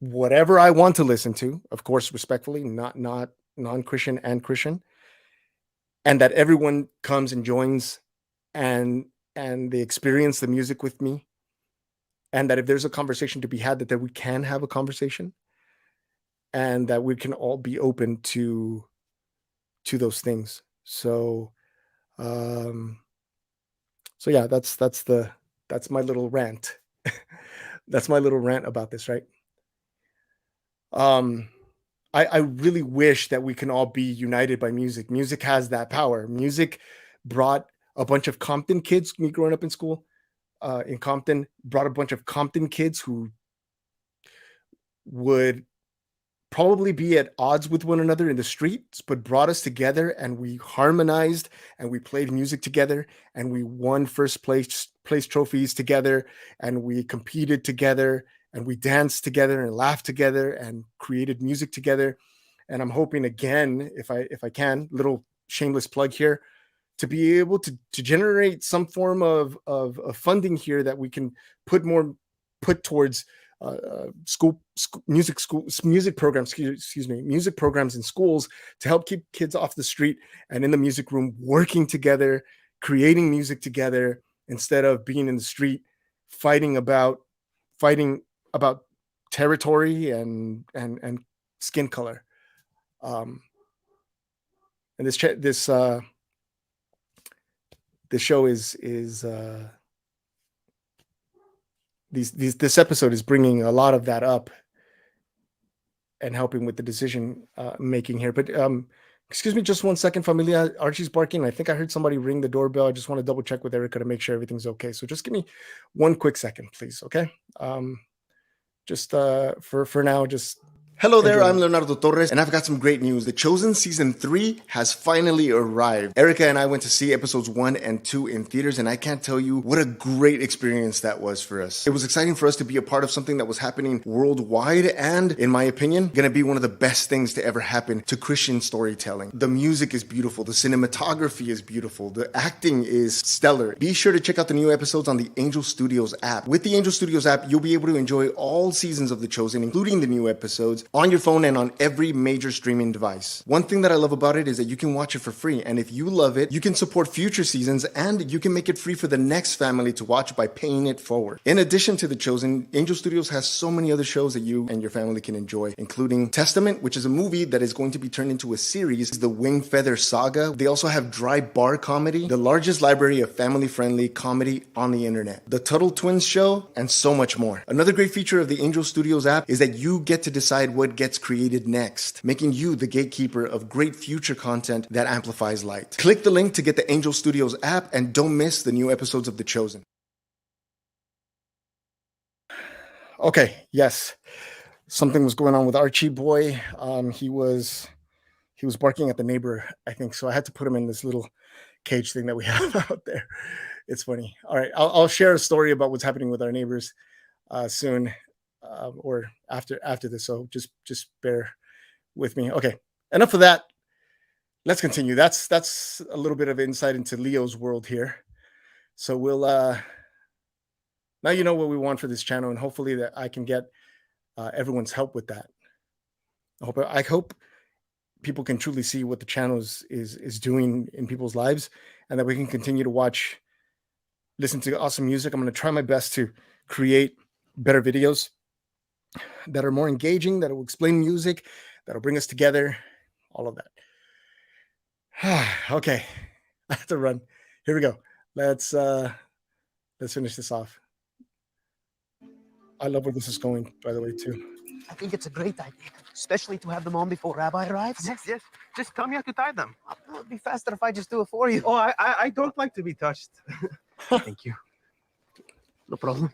whatever I want to listen to, of course, respectfully, not non-Christian and Christian, and that everyone comes and joins and they experience the music with me, and that if there's a conversation to be had, that we can have a conversation, and that we can all be open to those things. So yeah, that's my little rant. That's my little rant about this, right? I really wish that we can all be united by music. Music has that power. Music brought a bunch of Compton kids, me growing up in school, in Compton, brought a bunch of Compton kids who would probably be at odds with one another in the streets, but brought us together, and we harmonized, and we played music together, and we won first place trophies together, and we competed together, and we danced together and laughed together and created music together. And I'm hoping, again, if I can, little shameless plug here, to be able to generate some form of funding here that we can put towards music programs in schools, to help keep kids off the street and in the music room, working together, creating music together, instead of being in the street fighting about territory and skin color. And this show is this episode is bringing a lot of that up and helping with the decision making here. But excuse me just one second, Familia. Archie's barking. I think I heard somebody ring the doorbell. I just want to double check with Erica to make sure everything's okay. So just give me one quick second, please. Okay. Just for now, just hello there, I'm Leonardo Torres, and I've got some great news. The Chosen Season 3 has finally arrived. Erica and I went to see episodes 1 and 2 in theaters, and I can't tell you what a great experience that was for us. It was exciting for us to be a part of something that was happening worldwide, and in my opinion, gonna be one of the best things to ever happen to Christian storytelling. The music is beautiful, the cinematography is beautiful, the acting is stellar. Be sure to check out the new episodes on the Angel Studios app. With the Angel Studios app, you'll be able to enjoy all seasons of The Chosen, including the new episodes, on your phone and on every major streaming device. One thing that I love about it is that you can watch it for free, and if you love it, you can support future seasons, and you can make it free for the next family to watch by paying it forward. In addition to The Chosen, Angel Studios has so many other shows that you and your family can enjoy, including Testament, which is a movie that is going to be turned into a series, the Wing Feather Saga. They also have Dry Bar Comedy, the largest library of family-friendly comedy on the internet, the Tuttle Twins Show, and so much more. Another great feature of the Angel Studios app is that you get to decide what gets created next, making you the gatekeeper of great future content that amplifies light. Click the link to get the Angel Studios app and don't miss the new episodes of The Chosen. Okay, yes. Something was going on with Archie boy. He was barking at the neighbor, I think, so I had to put him in this little cage thing that we have out there. It's funny. All right, I'll share a story about what's happening with our neighbors soon. Or after this, so just bear with me. Okay, enough of that. Let's continue. That's a little bit of insight into Leo's world here. So we'll now you know what we want for this channel, and hopefully that I can get everyone's help with that. I hope people can truly see what the channel is doing in people's lives, and that we can continue to listen to awesome music. I'm going to try my best to create better videos that are more engaging, that will explain music, that'll bring us together, all of that. Okay, I have to run. Here we go. Let's finish this off. I love where this is going, by the way, too. I think it's a great idea, especially to have them on before Rabbi arrives. Yes. Just tell me how to tie them. It would be faster if I just do it for you. Oh, I don't like to be touched. Thank you. No problem.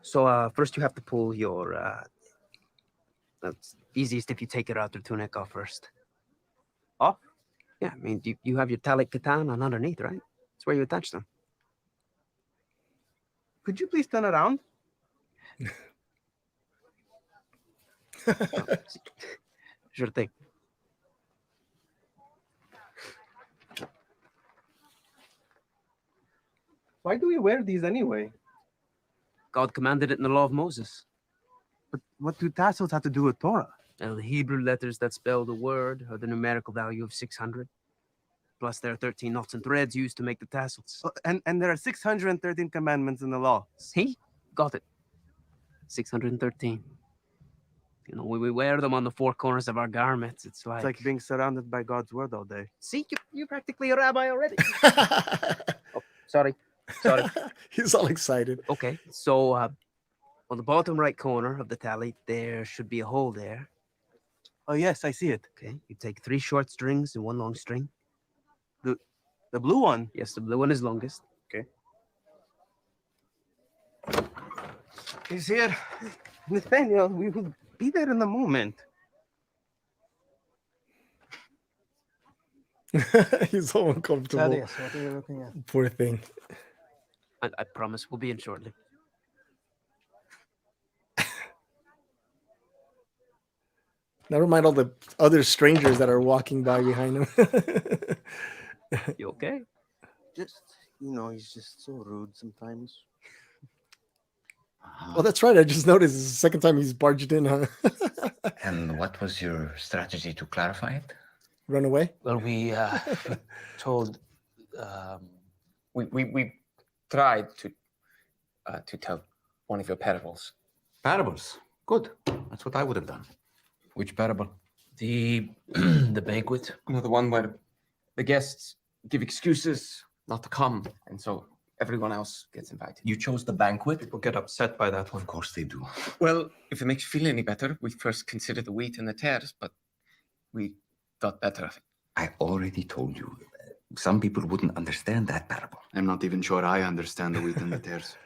So first you have to pull your, that's easiest if you take it out, the tunic off first. Off? Yeah, I mean, you have your talik katan on underneath, right? That's where you attach them. Could you please turn around? Sure thing. Why do we wear these anyway? God commanded it in the law of Moses. But what do tassels have to do with Torah? The Hebrew letters that spell the word are the numerical value of 600. Plus there are 13 knots and threads used to make the tassels. And there are 613 commandments in the law. See? Got it. 613. You know, when we wear them on the four corners of our garments, it's like being surrounded by God's word all day. See, you're practically a rabbi already. Oh, sorry. He's all excited. Okay, so on the bottom right corner of the tally, there should be a hole there. Oh, yes, I see it. Okay, you take 3 short strings and 1 long string. The blue one? Yes, the blue one is longest. Okay. He's here. Nathaniel, we will be there in a moment. He's so uncomfortable. Thaddeus, what are you looking at? Poor thing. I promise we'll be in shortly. Never mind all the other strangers that are walking by behind him. You okay? Just, he's just so rude sometimes. Oh, that's right. I just noticed it's the second time he's barged in, huh? And what was your strategy to clarify it? Run away? Well, we told, we tried to tell one of your parables. Parables? Good. That's what I would have done. Which parable? The the banquet. You know, the one where the guests give excuses not to come, and so everyone else gets invited. You chose the banquet? People get upset by that one. Of course they do. Well, if it makes you feel any better, we first considered the wheat and the tares, but we thought better of it. I already told you. Some people wouldn't understand that parable. I'm not even sure I understand the wheat and the tares.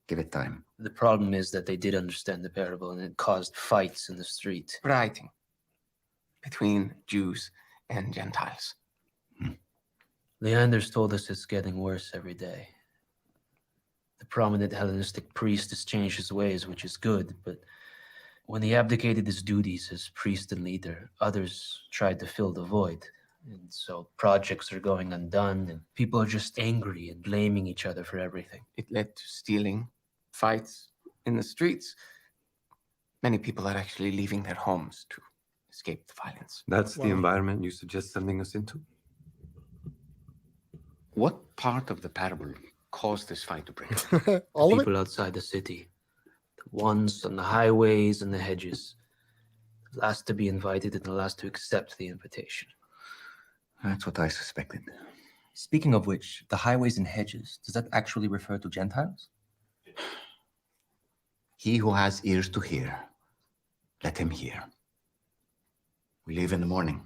Give it time. The problem is that they did understand the parable, and it caused fights in the street. Fighting between Jews and Gentiles. Leander's told us it's getting worse every day. The prominent Hellenistic priest has changed his ways, which is good, but when he abdicated his duties as priest and leader, others tried to fill the void. And so projects are going undone, and people are just angry and blaming each other for everything. It led to stealing, fights in the streets. Many people are actually leaving their homes to escape the violence. That's the environment you suggest sending us into? What part of the parable caused this fight to break out? The people outside the city, the ones on the highways and the hedges, the last to be invited and the last to accept the invitation. That's what I suspected. Speaking of which, the highways and hedges, does that actually refer to Gentiles? He who has ears to hear, let him hear. We leave in the morning.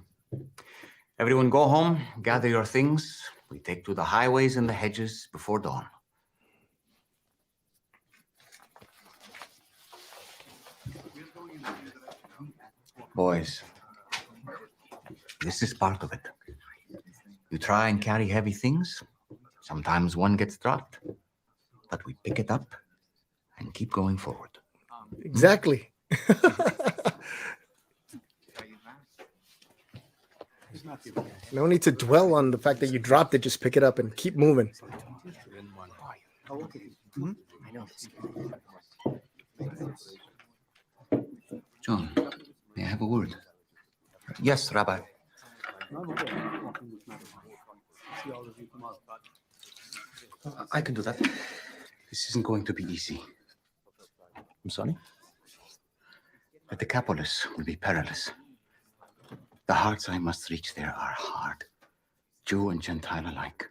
Everyone go home, gather your things. We take to the highways and the hedges before dawn. Boys, this is part of it. You try and carry heavy things. Sometimes one gets dropped, but we pick it up and keep going forward. Exactly. No need to dwell on the fact that you dropped it. Just pick it up and keep moving. John, may I have a word? Yes, Rabbi. I can do that. This isn't going to be easy. I'm sorry? The Decapolis will be perilous. The hearts I must reach there are hard, Jew and Gentile alike.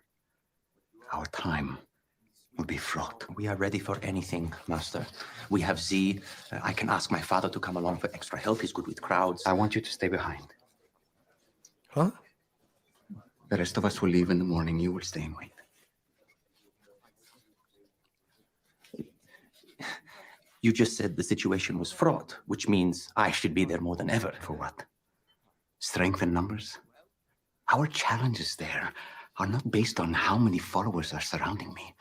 Our time will be fraught. We are ready for anything, Master. We have Z. I can ask my father to come along for extra help. He's good with crowds. I want you to stay behind. Huh? The rest of us will leave in the morning. You will stay and wait. You just said the situation was fraught, which means I should be there more than ever. For what? Strength in numbers? Our challenges there are not based on how many followers are surrounding me.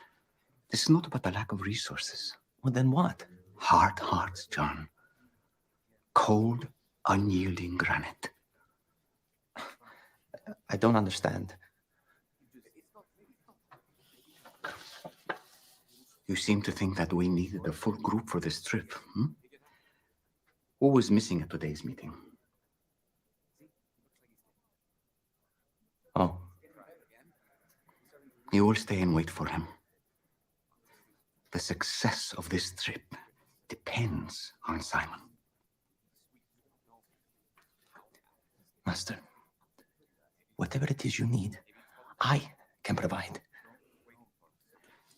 This is not about the lack of resources. Well, then what? Hard hearts, John. Cold, unyielding granite. I don't understand. You seem to think that we needed a full group for this trip, hmm? Who was missing at today's meeting? Oh. You will stay and wait for him. The success of this trip depends on Simon. Master, whatever it is you need, I can provide.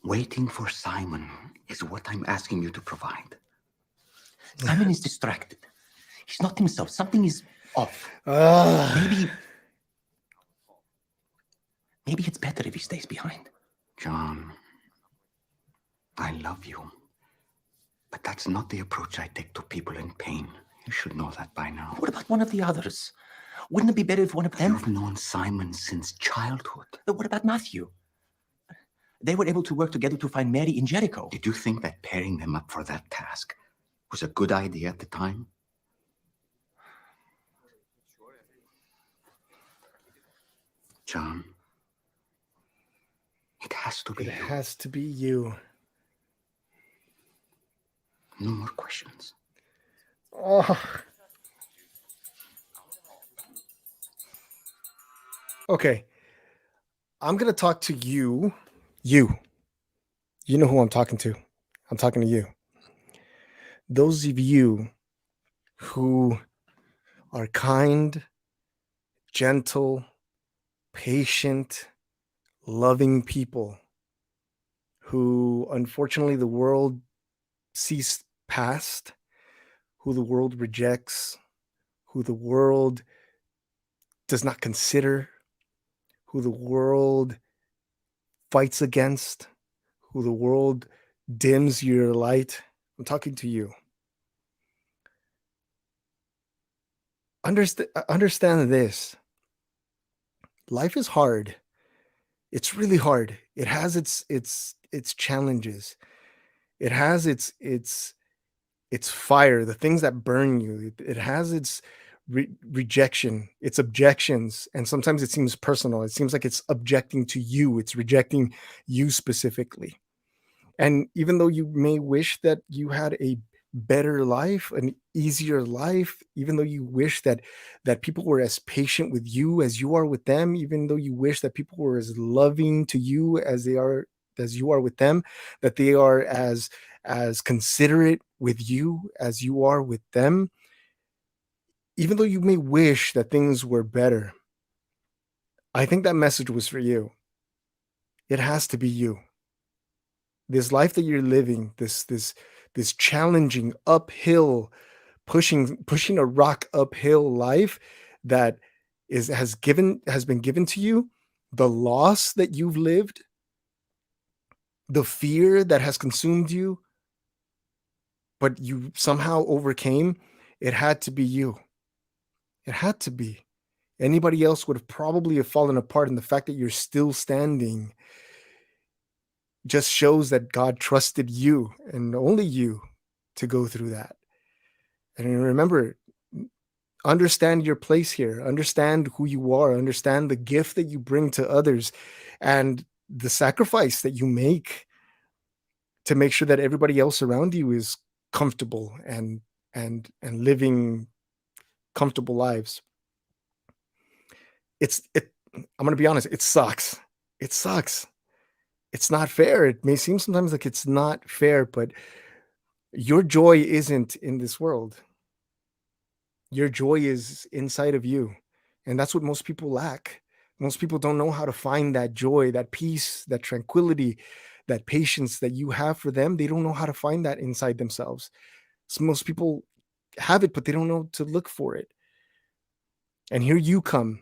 Waiting for Simon is what I'm asking you to provide. Simon is distracted. He's not himself. Something is off. Maybe it's better if he stays behind. John, I love you. But that's not the approach I take to people in pain. You should know that by now. What about one of the others? Wouldn't it be better if one of them... You've known Simon since childhood. But what about Matthew? They were able to work together to find Mary in Jericho. Did you think that pairing them up for that task was a good idea at the time? John, it has to be It you. has to be you. No more questions. Oh. Okay. I'm going to talk to you. You. You know who I'm talking to. I'm talking to you. Those of you who are kind, gentle, patient, loving people who, unfortunately, the world sees past, who the world rejects, who the world does not consider, who the world fights against, who the world dims your light. I'm talking to you. Understand this. Life is hard. It's really hard. It has its challenges. It has its fire, the things that burn you. It has its rejection, its objections, and sometimes it seems personal. It seems like it's objecting to you. It's rejecting you specifically. And even though you may wish that you had a better life, an easier life, even though you wish that people were as patient with you as you are with them, even though you wish that people were as loving to you as you are with them, that they are as considerate with you as you are with them, even though you may wish that things were better, I think that message was for you. It has to be you. This life that you're living, this challenging uphill, pushing a rock uphill life that has been given to you, the loss that you've lived, the fear that has consumed you, but you somehow overcame, it had to be you. It had to be. Anybody else would have probably fallen apart, and the fact that you're still standing just shows that God trusted you and only you to go through that. And remember, understand your place here, understand who you are, understand the gift that you bring to others, and the sacrifice that you make to make sure that everybody else around you is comfortable and living comfortable lives. I'm going to be honest, it sucks. It sucks. It's not fair. It may seem sometimes like it's not fair, but your joy isn't in this world. Your joy is inside of you. And that's what most people lack. Most people don't know how to find that joy, that peace, that tranquility, that patience that you have for them. They don't know how to find that inside themselves. So most people have it, but they don't know to look for it. And here you come,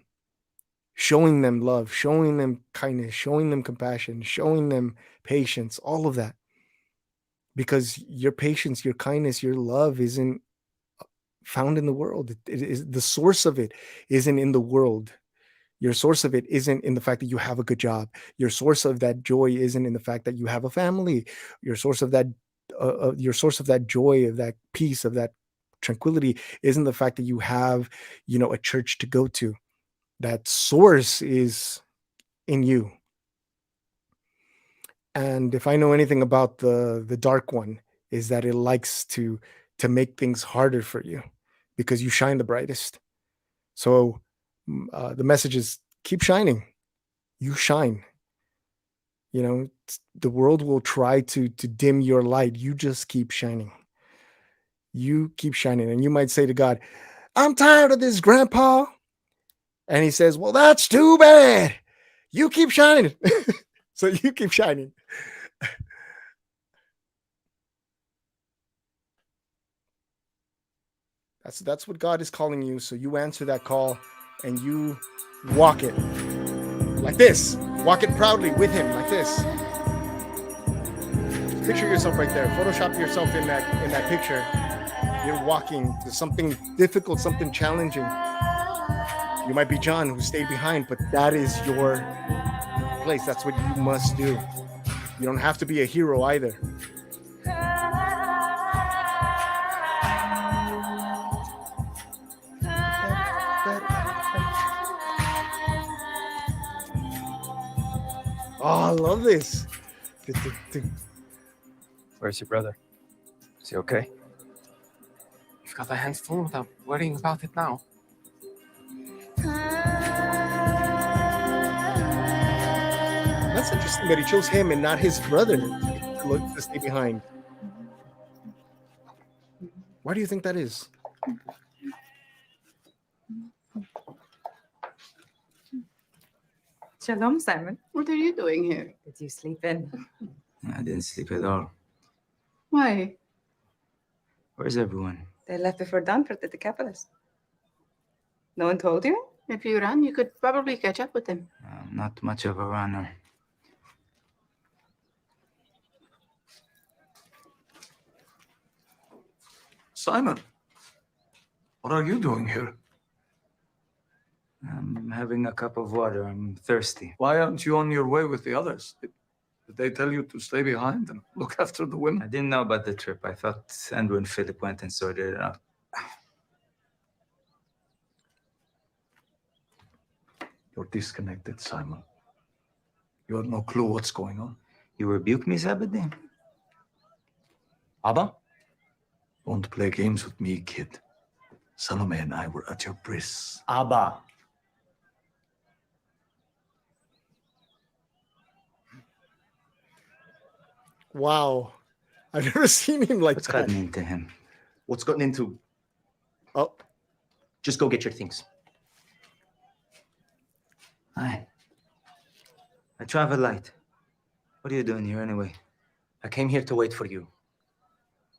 showing them love, showing them kindness, showing them compassion, showing them patience, all of that. Because your patience, your kindness, your love isn't found in the world. It is the source of it isn't in the world. Your source of it isn't in the fact that you have a good job. Your source of that joy isn't in the fact that you have a family. Your source of that joy, of that peace, of that tranquility isn't the fact that you have, a church to go to. That source is in you. And if I know anything about the dark one, is that it likes to make things harder for you because you shine the brightest. So the message is keep shining. You shine. The world will try to dim your light. You just keep shining. You keep shining. And you might say to God, I'm tired of this, Grandpa. And he says, well, that's too bad. You keep shining. So you keep shining. That's what God is calling you. So you answer that call and you walk it like this. Walk it proudly with him like this. Picture yourself right there. Photoshop yourself in that picture. You're walking. There's something difficult, something challenging. You might be John who stayed behind, but that is your place. That's what you must do. You don't have to be a hero either. Oh, I love this. Where's your brother? Is he okay? You've got the hands full without worrying about it now. That's interesting that he chose him and not his brother to stay behind. Why do you think that is? Shalom, Simon. What are you doing here? Did you sleep in? I didn't sleep at all. Why? Where's everyone? They left before dawn for the Decapolis. No one told you? If you run, you could probably catch up with them. I'm not much of a runner. Simon, what are you doing here? I'm having a cup of water. I'm thirsty. Why aren't you on your way with the others? Did they tell you to stay behind and look after the women? I didn't know about the trip. I thought Andrew and Philip went and sorted it out. You're disconnected, Simon. You have no clue what's going on. You rebuke me, Zebedee? Abba? Don't play games with me, kid. Salome and I were at your bris. Abba. Wow. I've never seen him like What's that. gotten into him? What's gotten into? Oh. Just go get your things. Hi. I travel light. What are you doing here anyway? I came here to wait for you.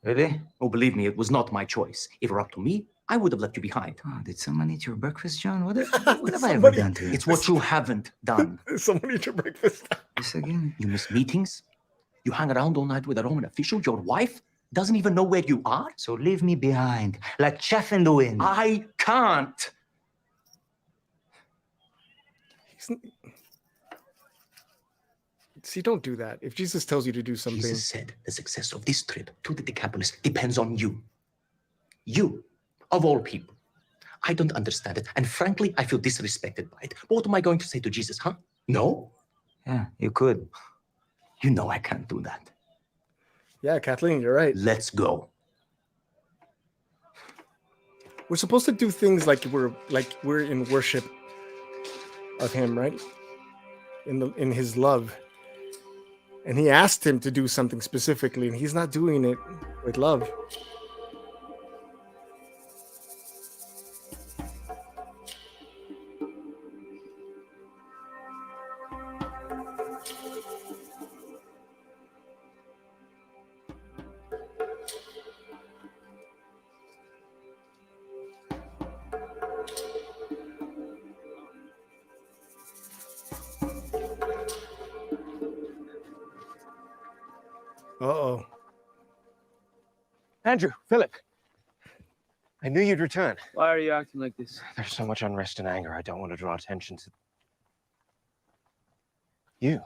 Really? Oh, believe me, it was not my choice. If it were up to me, I would have left you behind. Oh, did someone eat your breakfast, John? What have I ever done to you? It's what you haven't done. Someone eat your breakfast. This again? You miss meetings. You hang around all night with a Roman official. Your wife doesn't even know where you are. So leave me behind, like chaff in the wind. I can't. See, don't do that. If Jesus tells you to do something. Jesus said the success of this trip to the Decapolis depends on you. You, of all people. I don't understand it. And frankly, I feel disrespected by it. But what am I going to say to Jesus, huh? No? Yeah, you could. You know I can't do that. Yeah, Kathleen, you're right. Let's go. We're supposed to do things like we're in worship of him, right? In his love. And he asked him to do something specifically, and he's not doing it with love. Uh-oh. Andrew, Philip. I knew you'd return. Why are you acting like this? There's so much unrest and anger. I don't want to draw attention to you.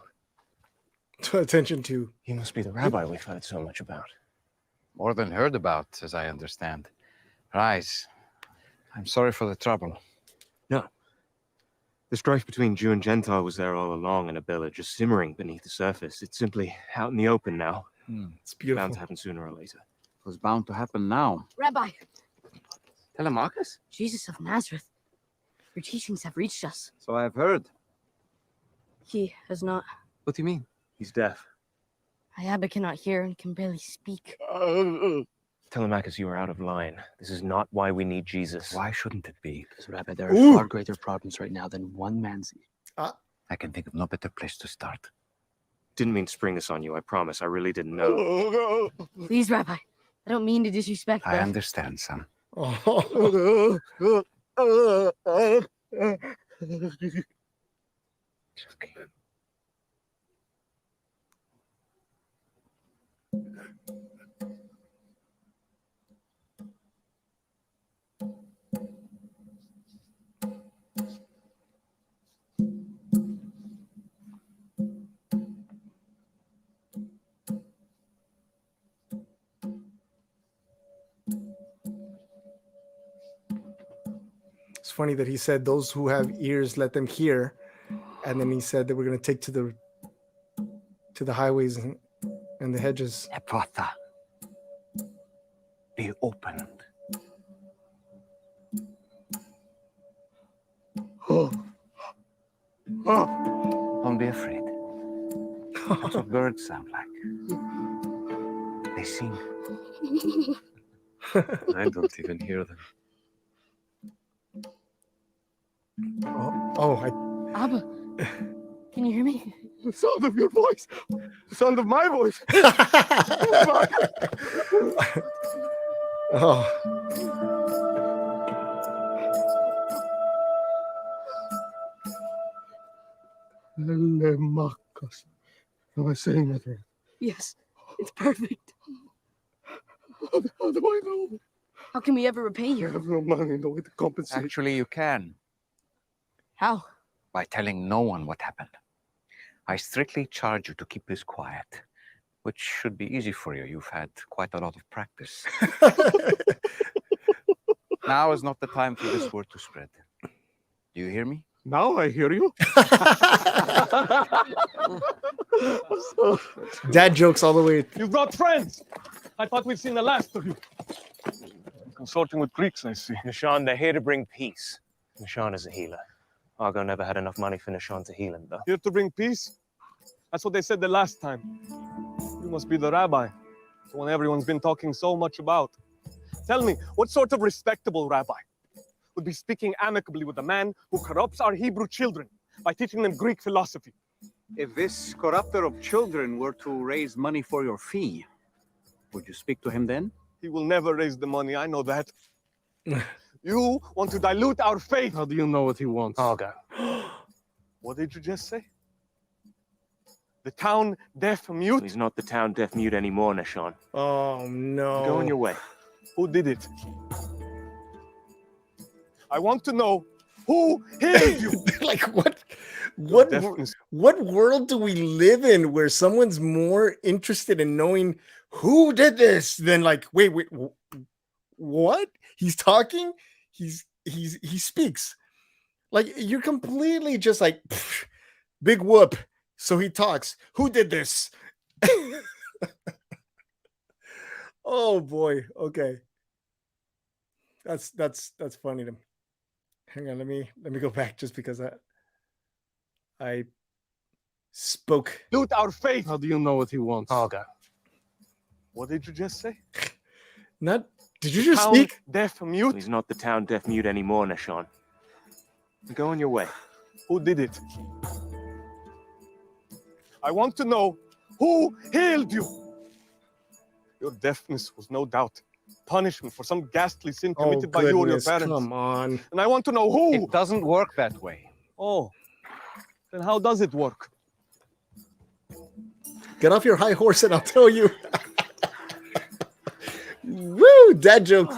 Attention to. You must be the rabbi we've heard so much about. More than heard about, as I understand. Rise. I'm sorry for the trouble. No. The strife between Jew and Gentile was there all along in a billet, just simmering beneath the surface. It's simply out in the open now. It's beautiful. Bound to happen sooner or later. It was bound to happen now. Rabbi, Telemachus? Jesus of Nazareth, your teachings have reached us. So I have heard. He has not. What do you mean? He's deaf. Ayaba cannot hear and can barely speak. Telemachus, you are out of line. This is not why we need Jesus. Why shouldn't it be? Because, Rabbi, there are far greater problems right now than one man's. I can think of no better place to start. Didn't mean to spring this on you, I promise. I really didn't know. Please, Rabbi. I don't mean to disrespect. I understand, son. It's funny that he said, "Those who have ears, let them hear," and then he said that we're going to take to the highways and the hedges. Ephatha, be opened. Don't be afraid. That's what birds sound like. They sing. I don't even hear them. Abba, can you hear me? The sound of your voice. The sound of my voice. Oh. Lemakos. Am I saying that right? Yes, it's perfect. How do I know? How can we ever repay you? I have no money, no way to compensate. Actually, you can. How? By telling no one what happened. I strictly charge you to keep this quiet, which should be easy for you. You've had quite a lot of practice. Now is not the time for this word to spread. Do you hear me? Now I hear you. Dad jokes all the way. You've brought friends. I thought we'd seen the last of you. Consorting with Greeks, I see. Nishan, they're here to bring peace. Nishan is a healer. Argo never had enough money for Nishan to heal him, though. Here to bring peace? That's what they said the last time. You must be the rabbi, the one everyone's been talking so much about. Tell me, what sort of respectable rabbi would be speaking amicably with a man who corrupts our Hebrew children by teaching them Greek philosophy? If this corrupter of children were to raise money for your fee, would you speak to him then? He will never raise the money, I know that. You want to dilute our faith. How do you know what he wants? Argo. What did you just say? The town deaf mute? He's not the town deaf mute anymore, Nishan. Oh, no. Go on your way. Who did it? I want to know who healed you. Like, what world do we live in where someone's more interested in knowing who did this than like, wait, what? He's talking? He speaks. Like, you're completely just like, big whoop. So he talks. Who did this? Oh boy. Okay. That's funny to me. Hang on, let me go back just because I spoke. Dilute our faith. How do you know what he wants? Argo. What did you just say? Did you just town speak? Deaf mute? He's not the town deaf mute anymore, Nishan. Go on your way. Who did it? I want to know who healed you. Your deafness was no doubt punishment for some ghastly sin committed by you or your parents. Come on. And I want to know who. It doesn't work that way. Oh, then how does it work? Get off your high horse and I'll tell you. Woo! Dad joke.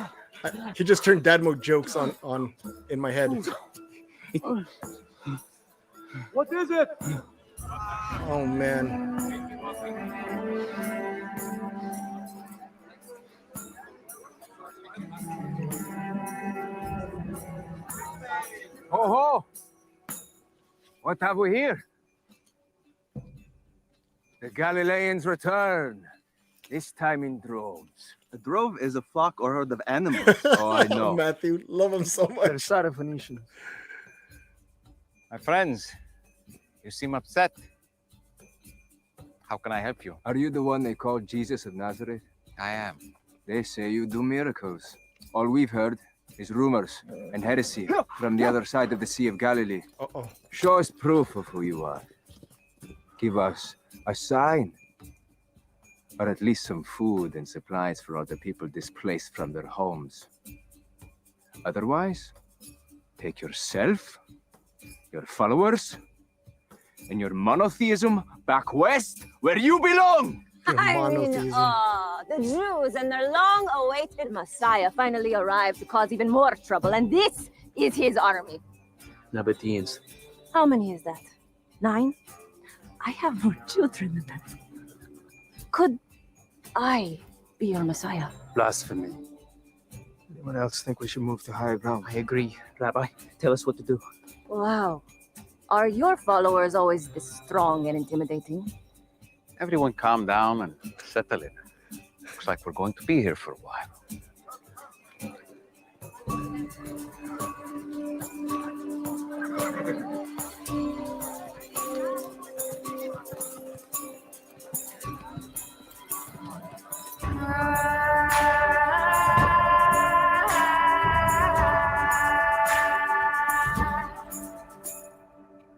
He just turned dad mode jokes on in my head. What is it? Oh man. Ho ho! What have we here? The Galileans return, this time in droves. A drove is a flock or herd of animals. Oh, I know. Matthew, love him so much. They're Syrophoenicians. My friends, you seem upset. How can I help you? Are you the one they call Jesus of Nazareth? I am. They say you do miracles. All we've heard is rumors and heresy from the other side of the Sea of Galilee. Uh-oh. Show us proof of who you are. Give us a sign. Or at least some food and supplies for all the people displaced from their homes. Otherwise, take yourself, your followers, and your monotheism back west where you belong. Monotheism. The Jews and their long-awaited Messiah finally arrived to cause even more trouble, and this is his army. Nabateans. How many is that? 9? I have more children than that. Could I be your Messiah? Blasphemy. Anyone else think we should move to higher ground? I agree. Rabbi, tell us what to do. Wow. Are your followers always this strong and intimidating? Everyone calm down and settle in. Looks like we're going to be here for a while.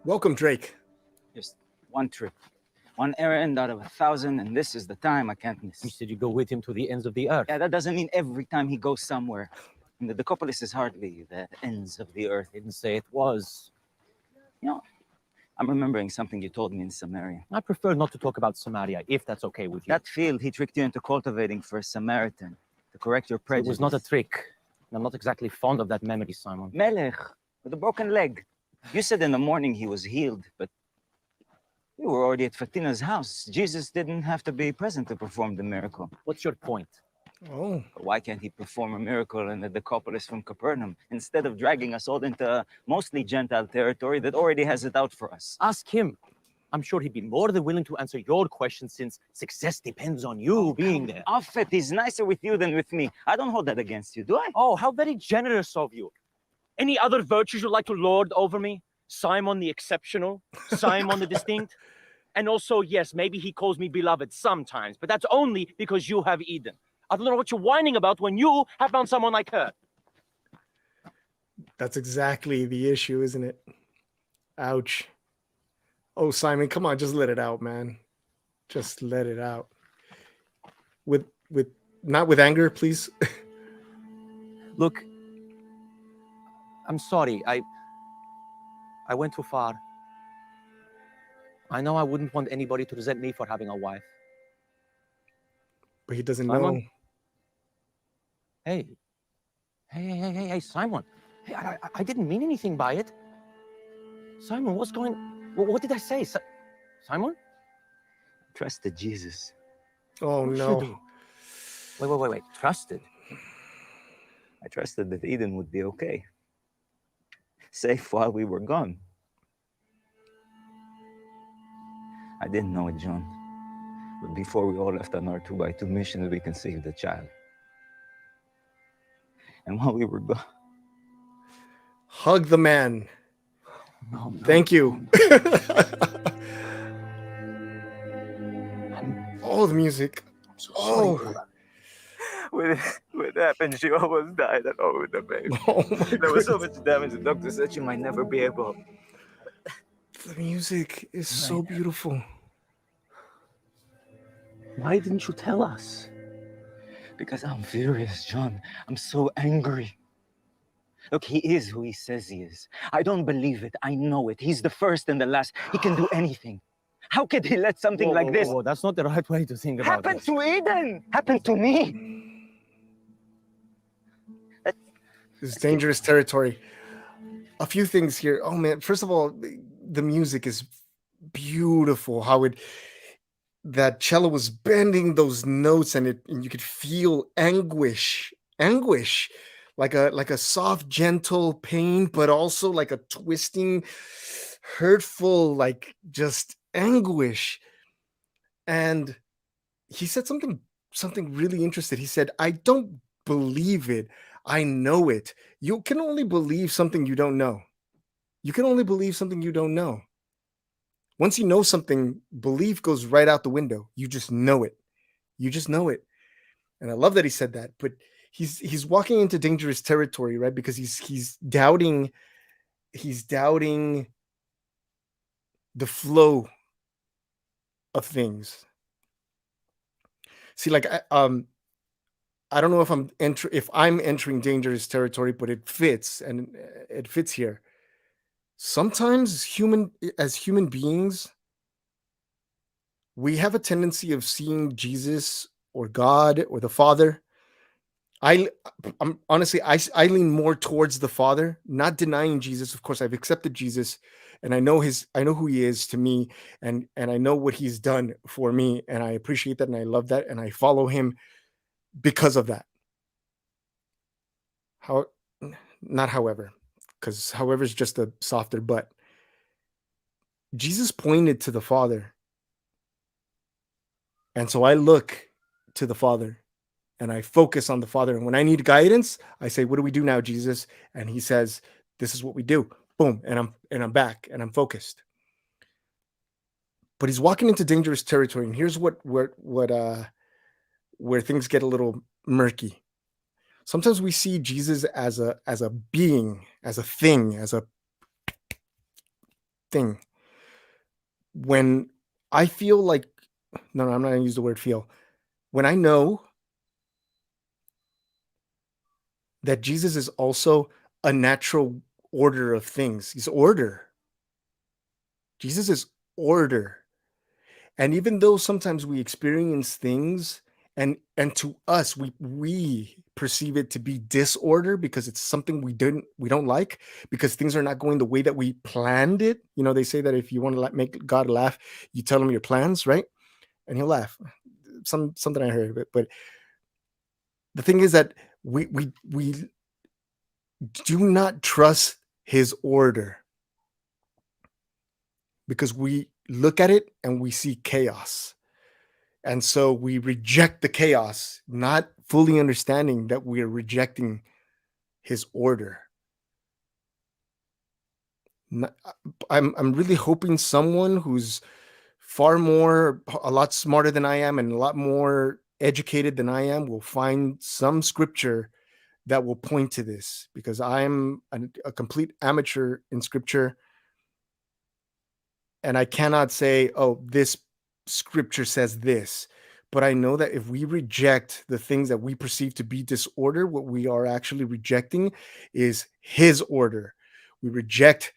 Welcome, Drake. Just one trip. One errand out of 1,000, and this is the time I can't miss. You said you go with him to the ends of the earth. Yeah, that doesn't mean every time he goes somewhere. And the Decapolis is hardly the ends of the earth. Didn't say it was. You know, I'm remembering something you told me in Samaria. I prefer not to talk about Samaria, if that's okay with you. That field he tricked you into cultivating for a Samaritan to correct your prejudice. It was not a trick. I'm not exactly fond of that memory, Simon. Melech, with a broken leg. You said in the morning he was healed, but you were already at Fatina's house. Jesus didn't have to be present to perform the miracle. What's your point? Oh. But why can't he perform a miracle in the Decapolis from Capernaum instead of dragging us all into mostly Gentile territory that already has it out for us? Ask him. I'm sure he'd be more than willing to answer your question since success depends on you being there. Off it. He's nicer with you than with me. I don't hold that against you, do I? Oh, how very generous of you. Any other virtues you'd like to lord over me? Simon the exceptional, Simon the distinct. And also, yes, maybe he calls me beloved sometimes, but that's only because you have Eden. I don't know what you're whining about when you have found someone like her. That's exactly the issue, isn't it? Ouch. Oh, Simon, come on, just let it out, man. Just let it out. With not with anger, please. Look, I'm sorry. I went too far. I know I wouldn't want anybody to resent me for having a wife. But he doesn't Simon? know. Hey, Simon. Hey, I didn't mean anything by it. Simon, what's going... What did I say? Simon? Trusted Jesus. Oh, no. Wait. Trusted? I trusted that Eden would be okay. Safe while we were gone. I didn't know it, John. But before we all left on our 2x2 mission, we conceived a child. And while we were gone... Hug the man. No, Thank you. Oh, the music. Oh. When it happened, she almost died along with the baby. Oh there was so much damage, the doctor said she might never be able. The music is so beautiful. Why didn't you tell us? Because I'm furious, John. I'm so angry. Look, he is who he says he is. I don't believe it. I know it. He's the first and the last. He can do anything. How could he let something like this... Whoa, that's not the right way to think about happen this. to Eden? Happen to me? This is dangerous territory. A few things here. Oh, man. First of all, the music is beautiful. How that cello was bending those notes, and you could feel anguish, like a soft, gentle pain, but also like a twisting, hurtful, like just anguish. And he said something really interesting. He said, "I don't believe it. I know it." You can only believe something you don't know. You can only believe something you don't know. Once you know something, belief goes right out the window. You just know it. You just know it. And I love that he said that. But he's walking into dangerous territory, right? Because he's doubting the flow of things. See, like I don't know if I'm entering dangerous territory, but it fits, and it fits here. Sometimes as human beings, we have a tendency of seeing Jesus or God or the Father. I'm honestly, I lean more towards the Father, not denying Jesus. Of course, I've accepted Jesus, and I know who he is to me, and I know what he's done for me, and I appreciate that, and I love that, and I follow him because of that. Not however, because however is just a softer but. Jesus pointed to the Father. And so I look to the Father and I focus on the Father. And when I need guidance, I say, what do we do now, Jesus? And he says, this is what we do. Boom. And I'm back and I'm focused. But he's walking into dangerous territory. And here's where things get a little murky. Sometimes we see Jesus as a being, as a thing. When I feel like, no, I'm not going to use the word feel. When I know that Jesus is also a natural order of things, he's order. Jesus is order. And even though sometimes we experience things and to us, we perceive it to be disorder because it's something we don't like, because things are not going the way that we planned it. You know, they say that if you want to make God laugh, you tell him your plans, right? And he'll laugh. Something I heard, but the thing is that we do not trust his order because we look at it and we see chaos. And so we reject the chaos, not fully understanding that we are rejecting his order. I'm really hoping someone who's a lot smarter than I am and a lot more educated than I am will find some scripture that will point to this, because I'm a complete amateur in scripture. And I cannot say, oh, this scripture says this, but I know that if we reject the things that we perceive to be disorder, what we are actually rejecting is his order. We reject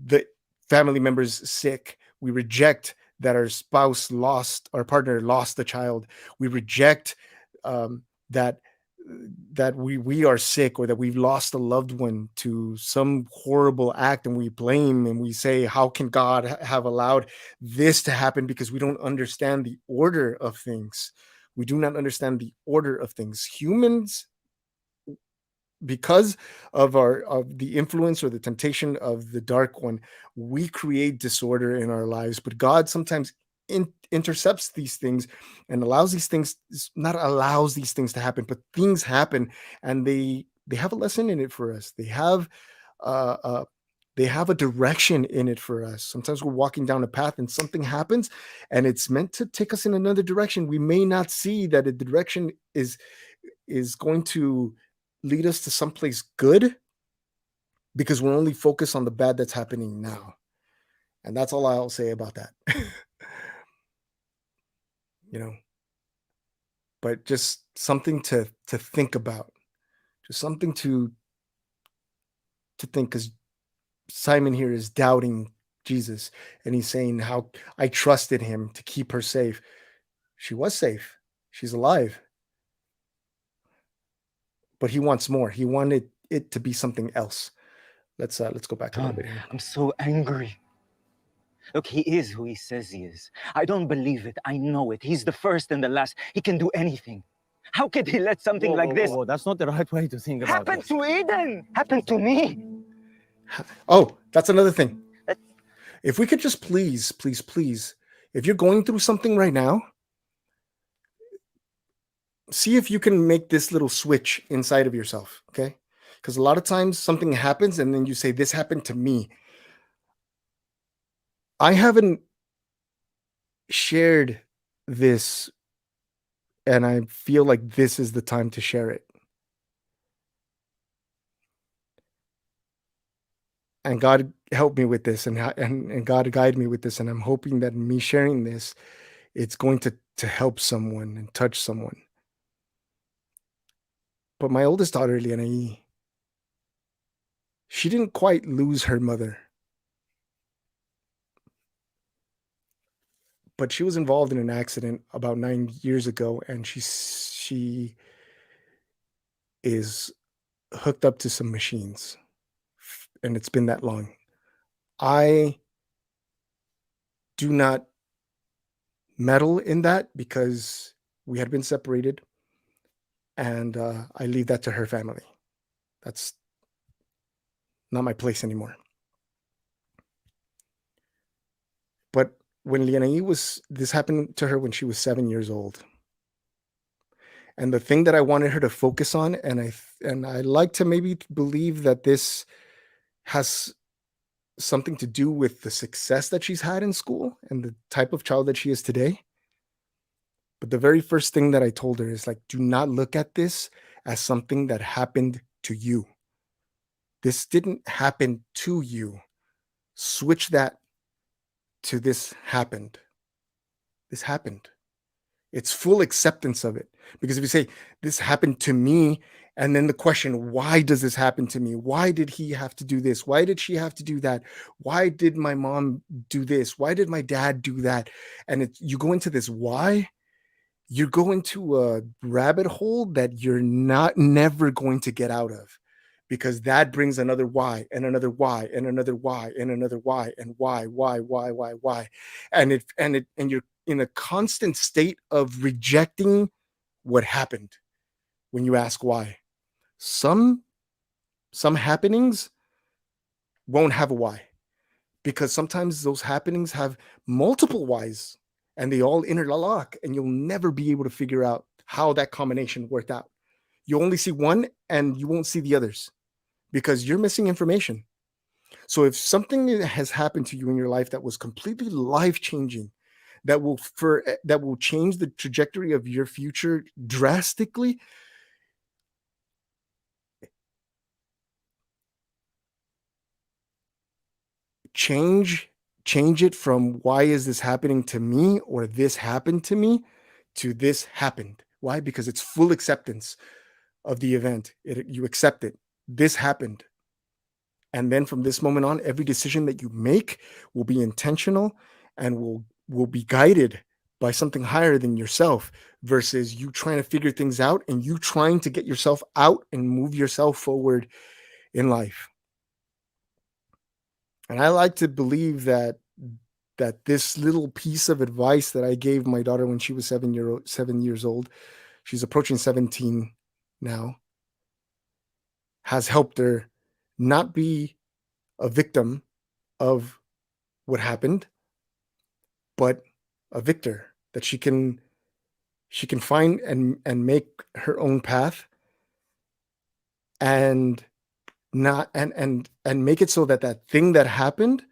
the family members sick. We reject that our spouse lost, our partner lost a child. We reject that we are sick, or that we've lost a loved one to some horrible act, and we blame and we say, how can God have allowed this to happen? Because we don't understand the order of things. We do not understand the order of things. Humans, because of the influence or the temptation of the dark one, we create disorder in our lives. But God sometimes intercepts these things and allows these things to happen, but things happen, and they have a lesson in it for us. They have a direction in it for us. Sometimes we're walking down a path and something happens and it's meant to take us in another direction. We may not see that the direction is going to lead us to someplace good, because we're only focused on the bad that's happening now. And that's all I'll say about that. But just something to think about, just something to think, because Simon here is doubting Jesus, and he's saying, how I trusted him to keep her safe. She was safe. She's alive. But he wants more. He wanted it to be something else. Let's go back a little bit here. I'm so angry. Look, he is who he says he is. I don't believe it. I know it. He's the first and the last. He can do anything. How could he let something like this That's not the right way to think about happen it. to Eden? Happen to me? Oh, that's another thing. If we could just please, if you're going through something right now, see if you can make this little switch inside of yourself, okay? Because a lot of times something happens and then you say, this happened to me. I haven't shared this, and I feel like this is the time to share it. And God helped me with this, and God guide me with this, and I'm hoping that me sharing this, it's going to help someone and touch someone. But my oldest daughter, Leonardo, she didn't quite lose her mother. but she was involved in an accident about 9 years ago, and she is hooked up to some machines, and it's been that long. I do not meddle in that because we had been separated, and I leave that to her family. That's not my place anymore. But when this happened to her when she was 7 years old. And the thing that I wanted her to focus on, and I like to maybe believe that this has something to do with the success that she's had in school and the type of child that she is today. But the very first thing that I told her is like, do not look at this as something that happened to you. This didn't happen to you. Switch that to this happened. This happened. It's full acceptance of it. Because if you say, this happened to me, and then the question, why does this happen to me? Why did he have to do this? Why did she have to do that? Why did my mom do this? Why did my dad do that? And you go into this why, you go into a rabbit hole that you're never going to get out of. Because that brings another why, and another why, and another why, and another why, and why. And you're in a constant state of rejecting what happened when you ask why. Some happenings won't have a why, because sometimes those happenings have multiple whys and they all interlock, and you'll never be able to figure out how that combination worked out. You only see one and you won't see the others because you're missing information. So if something has happened to you in your life that was completely life-changing, that will change the trajectory of your future drastically, change it from why is this happening to me, or this happened to me, to this happened. Why? Because it's full acceptance of the event. You accept it. This happened. And then from this moment on, every decision that you make will be intentional and will be guided by something higher than yourself, versus you trying to figure things out and you trying to get yourself out and move yourself forward in life. And I like to believe that this little piece of advice that I gave my daughter when she was 7 years old, she's approaching 17 now, has helped her not be a victim of what happened, but a victor, that she can find and make her own path, and not and make it so that thing that happened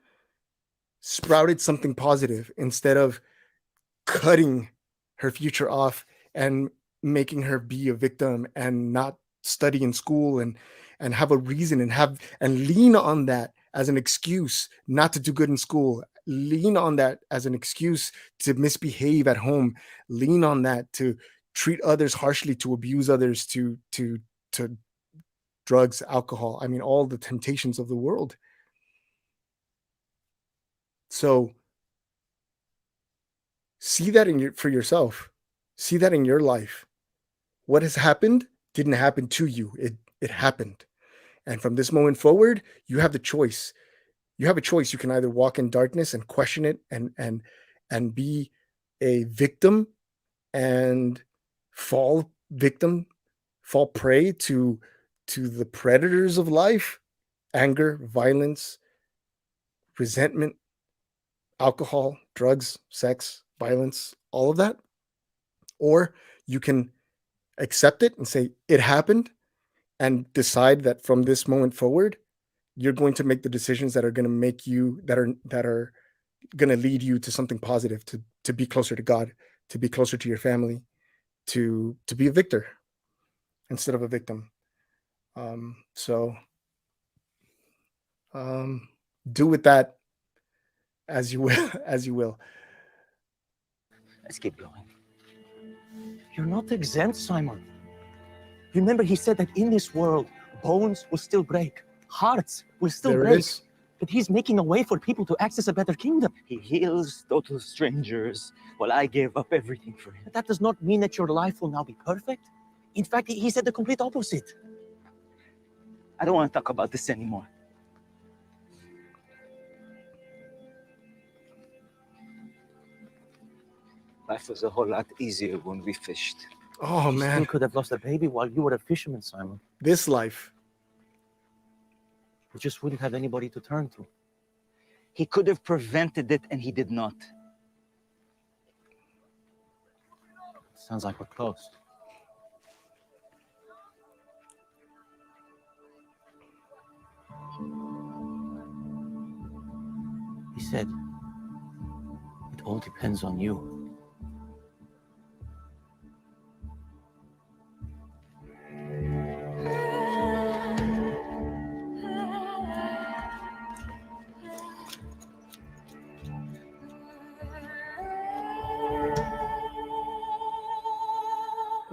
sprouted something positive, instead of cutting her future off and making her be a victim and not study in school and have a reason and lean on that as an excuse not to do good in school, lean on that as an excuse to misbehave at home, lean on that to treat others harshly, to abuse others, to drugs, alcohol, I mean, all the temptations of the world. So see that for yourself. See that in your life. What has happened didn't happen to you. It happened. And from this moment forward, you have the choice. You have a choice. You can either walk in darkness and question it and be a victim and fall prey to the predators of life, anger, violence, resentment, alcohol, drugs, sex, violence, all of that. Or you can accept it and say, it happened, and decide that from this moment forward, you're going to make the decisions that are going to make you, that are going to lead you to something positive, to be closer to God, to be closer to your family, to be a victor instead of a victim. Do with that as you will. Let's keep going. You're not exempt, Simon. Remember, he said that in this world, bones will still break, hearts will still break. But he's making a way for people to access a better kingdom. He heals total strangers while I gave up everything for him. But that does not mean that your life will now be perfect. In fact, he said the complete opposite. I don't want to talk about this anymore. Life was a whole lot easier when we fished. Oh, You man. still could have lost a baby while you were a fisherman, Simon. This life. You just wouldn't have anybody to turn to. He could have prevented it, and he did not. Sounds like we're close. He said, it all depends on you.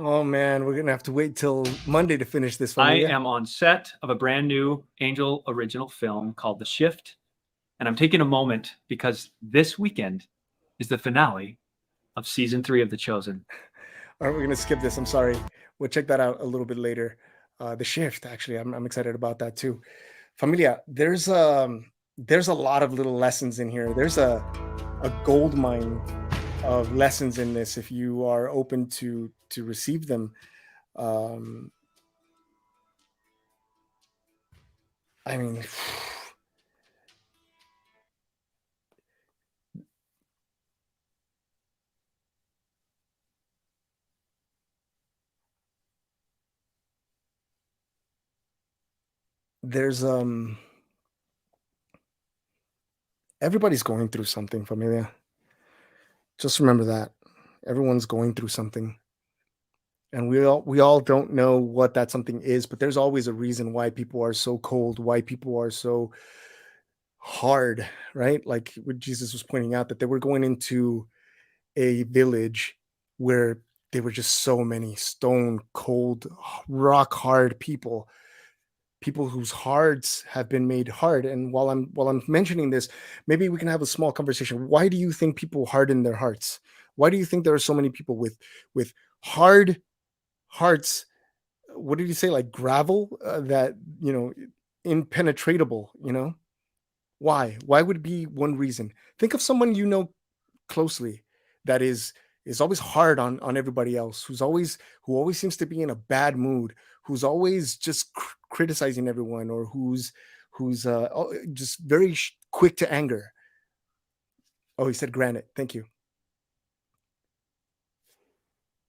Oh man, we're gonna have to wait till Monday to finish this. I Familia. am on set of a brand new Angel original film called The Shift. And I'm taking a moment because this weekend is the finale of season 3 of The Chosen. All right, we're gonna skip this. I'm sorry. We'll check that out a little bit later. The Shift, actually, I'm excited about that too. Familia, there's a lot of little lessons in here. There's a gold mine of lessons in this if you are open to receive them. I mean, there's everybody's going through something, Familia. Just remember that everyone's going through something, and we all don't know what that something is, but there's always a reason why people are so cold, why people are so hard, right? Like what Jesus was pointing out, that they were going into a village where there were just so many stone cold, rock hard people whose hearts have been made hard. And while I'm mentioning this, maybe we can have a small conversation. Why do you think people harden their hearts? Why do you think there are so many people with hard hearts? What did you say? Like gravel, that, impenetrable, Why would it be one reason? Think of someone you know closely that is always hard on everybody else, who always seems to be in a bad mood, who's always just criticizing everyone, or who's just very quick to anger. Oh, he said granite. Thank you.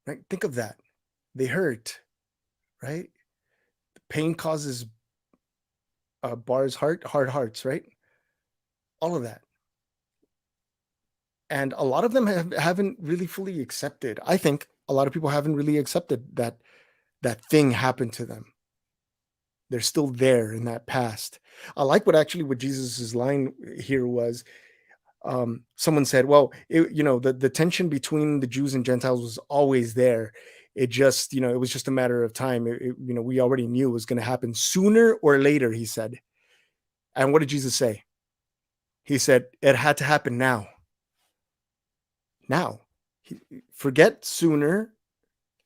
Right? Think of that. They hurt, right? Pain causes hard hearts, right? All of that. And a lot of them haven't really fully accepted. I think a lot of people haven't really accepted that thing happened to them. They're still there in that past. I like what Jesus's line here was. Someone said, well, the tension between the Jews and Gentiles was always there. It just, it was just a matter of time. We already knew it was going to happen sooner or later, he said. And what did Jesus say? He said, it had to happen now. Now. Forget sooner,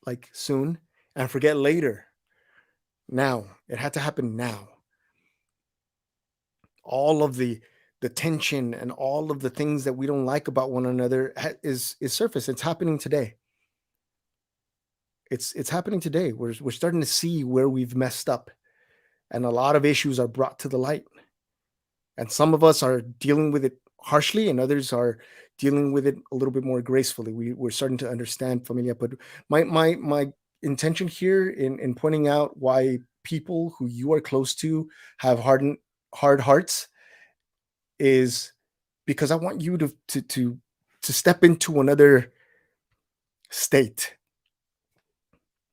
like soon, and forget later. Now. It had to happen now. All of the tension and all of the things that we don't like about one another is surface. It's happening today. It's happening today. We're starting to see where we've messed up, and a lot of issues are brought to the light. And some of us are dealing with it harshly, and others are dealing with it a little bit more gracefully. We're starting to understand, Familia. But my intention here in pointing out why people who you are close to have hard hearts is because I want you to step into another state.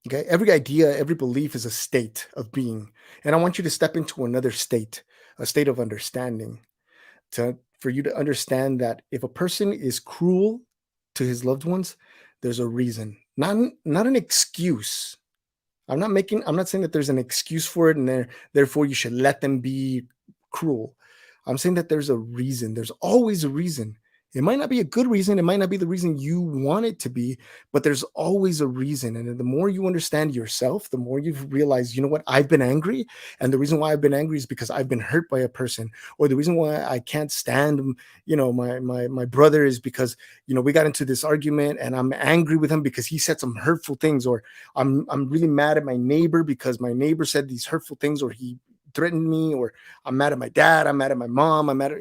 Okay, every idea, every belief is a state of being, and I want you to step into another state, a state of understanding, for you to understand that if a person is cruel to his loved ones, there's a reason, not an excuse. I'm not saying that there's an excuse for it, and therefore you should let them be cruel. I'm saying that there's a reason. There's always a reason. It might not be a good reason. It might not be the reason you want it to be, but there's always a reason. And the more you understand yourself, the more you've realized, you know what, I've been angry. And the reason why I've been angry is because I've been hurt by a person, or the reason why I can't stand, my brother is because, we got into this argument and I'm angry with him because he said some hurtful things, or I'm really mad at my neighbor because my neighbor said these hurtful things, or he threatened me, or I'm mad at my dad, I'm mad at my mom, I'm mad at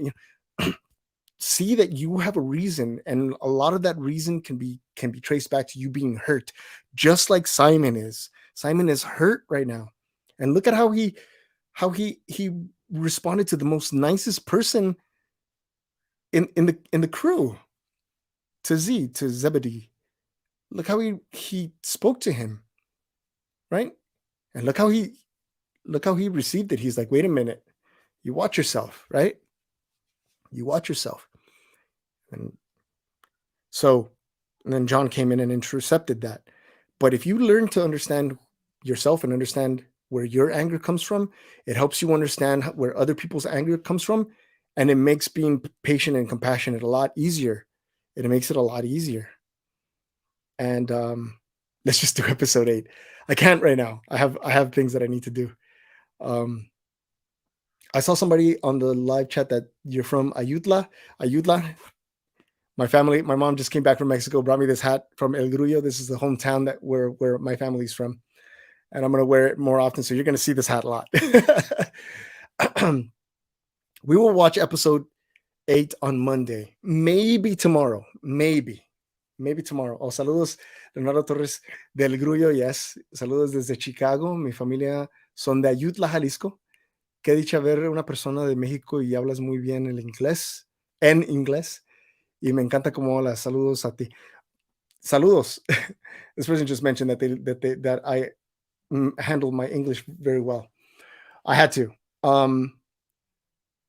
see that you have a reason, and a lot of that reason can be traced back to you being hurt, just like Simon is. Simon is hurt right now, and look at how he responded to the most nicest person in the crew, to Zebedee. Look how he spoke to him, right? And look how he received it. He's like, wait a minute, you watch yourself, right? You watch yourself. And then John came in and intercepted that. But if you learn to understand yourself and understand where your anger comes from, it helps you understand where other people's anger comes from. And it makes being patient and compassionate a lot easier. It makes it a lot easier. And let's just do episode 8. I can't right now. I have things that I need to do. I saw somebody on the live chat that you're from Ayutla. My mom just came back from Mexico, brought me this hat from El Grullo. This is the hometown where my family's from. And I'm going to wear it more often. So you're going to see this hat a lot. We will watch episode 8 on Monday. Maybe tomorrow. Maybe tomorrow. Oh, saludos, Leonardo Torres de El Grullo. Yes. Saludos desde Chicago. Mi familia son de Ayutla, Jalisco. Qué dicha ver una persona de México y hablas muy bien en inglés. Y me encanta cómo hablas. Saludos a ti. Saludos. This person just mentioned that I handled my English very well. I had to.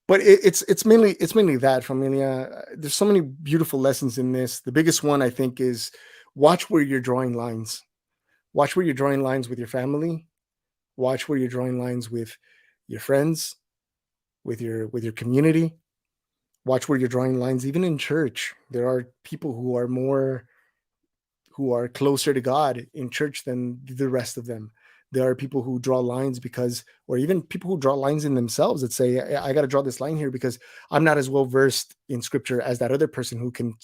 But it's mainly that, familia. There's so many beautiful lessons in this. The biggest one, I think, is watch where you're drawing lines. Watch where you're drawing lines with your family. Watch where you're drawing lines with your friends, with your community. Watch where you're drawing lines, even in church. There are people who are closer to God in church than the rest of them. There are people who draw lines or even people who draw lines in themselves that say, I got to draw this line here because I'm not as well versed in scripture as that other person who can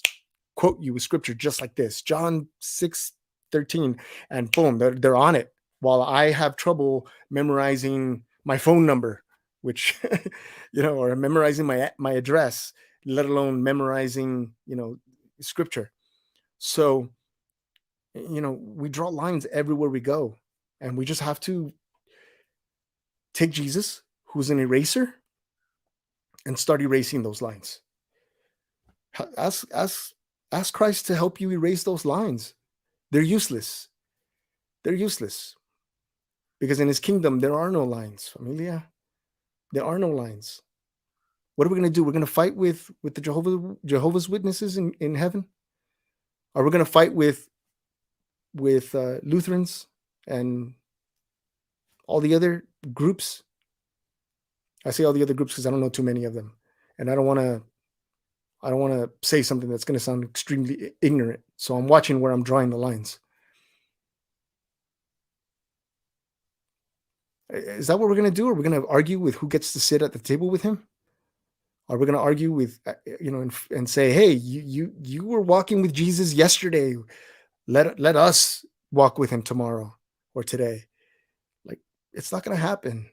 quote you with scripture just like this, John 6:13, and boom, they're on it. While I have trouble memorizing my phone number, which, or memorizing my address, let alone memorizing, scripture. So, we draw lines everywhere we go, and we just have to take Jesus, who's an eraser, and start erasing those lines. Ask Christ to help you erase those lines. They're useless. Because in his kingdom, there are no lines, familia. There are no lines. What are we going to do? We're going to fight with the Jehovah's Witnesses in heaven? Are we going to fight with Lutherans and all the other groups? I say all the other groups because I don't know too many of them, and I don't want to say something that's going to sound extremely ignorant. So I'm watching where I'm drawing the lines. Is that what we're going to do? Are we going to argue with who gets to sit at the table with him? Are we going to argue with, and say, hey, you were walking with Jesus yesterday. Let us walk with him tomorrow or today. Like, it's not going to happen.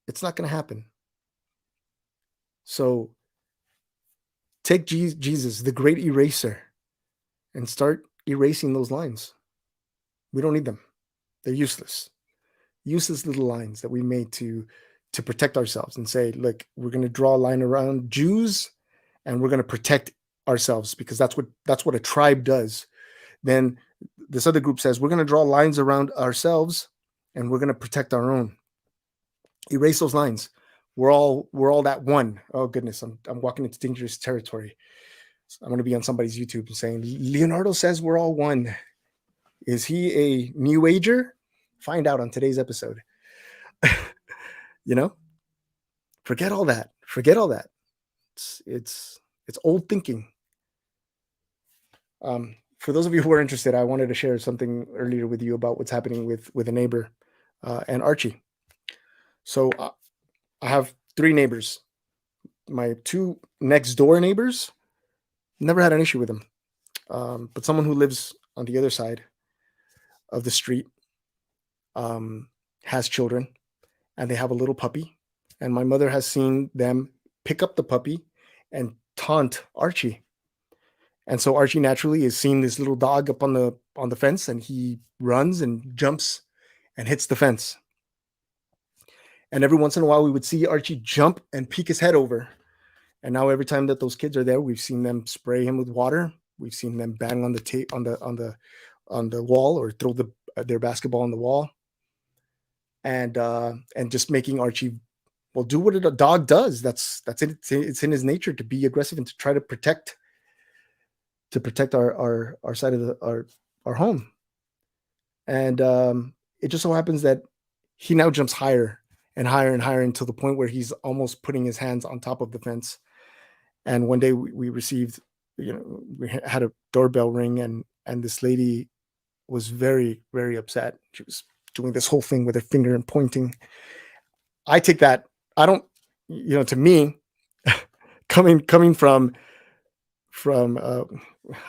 It's not going to happen. So take Jesus, the great eraser, and start erasing those lines. We don't need them. They're useless. Useless little lines that we made to protect ourselves and say, look, we're going to draw a line around Jews and we're going to protect ourselves because that's what a tribe does. Then this other group says, we're going to draw lines around ourselves and we're going to protect our own. Erase those lines. We're all that one. Oh goodness, I'm walking into dangerous territory. I'm going to be on somebody's YouTube saying, Leonardo says we're all one. Is he a new ager? Find out on today's episode. Forget all that. It's old thinking. For those of you who are interested, I wanted to share something earlier with you about what's happening with a neighbor and Archie. So I have 3 neighbors. My 2 next door neighbors, never had an issue with them. But someone who lives on the other side of the street has children, and they have a little puppy. And my mother has seen them pick up the puppy and taunt Archie. And so Archie naturally is seeing this little dog up on the fence, and he runs and jumps and hits the fence. And every once in a while, we would see Archie jump and peek his head over. And now every time that those kids are there, we've seen them spray him with water. We've seen them bang on the tape on the wall, or throw their basketball on the wall, and just making Archie, well, do what a dog does. That's it. It's in his nature to be aggressive and to try to protect our side of our home. And it just so happens that he now jumps higher and higher and higher until the point where he's almost putting his hands on top of the fence. And one day we received, we had a doorbell ring, and this lady was very, very upset. She was doing this whole thing with her finger and pointing. I take that, I don't, to me, coming from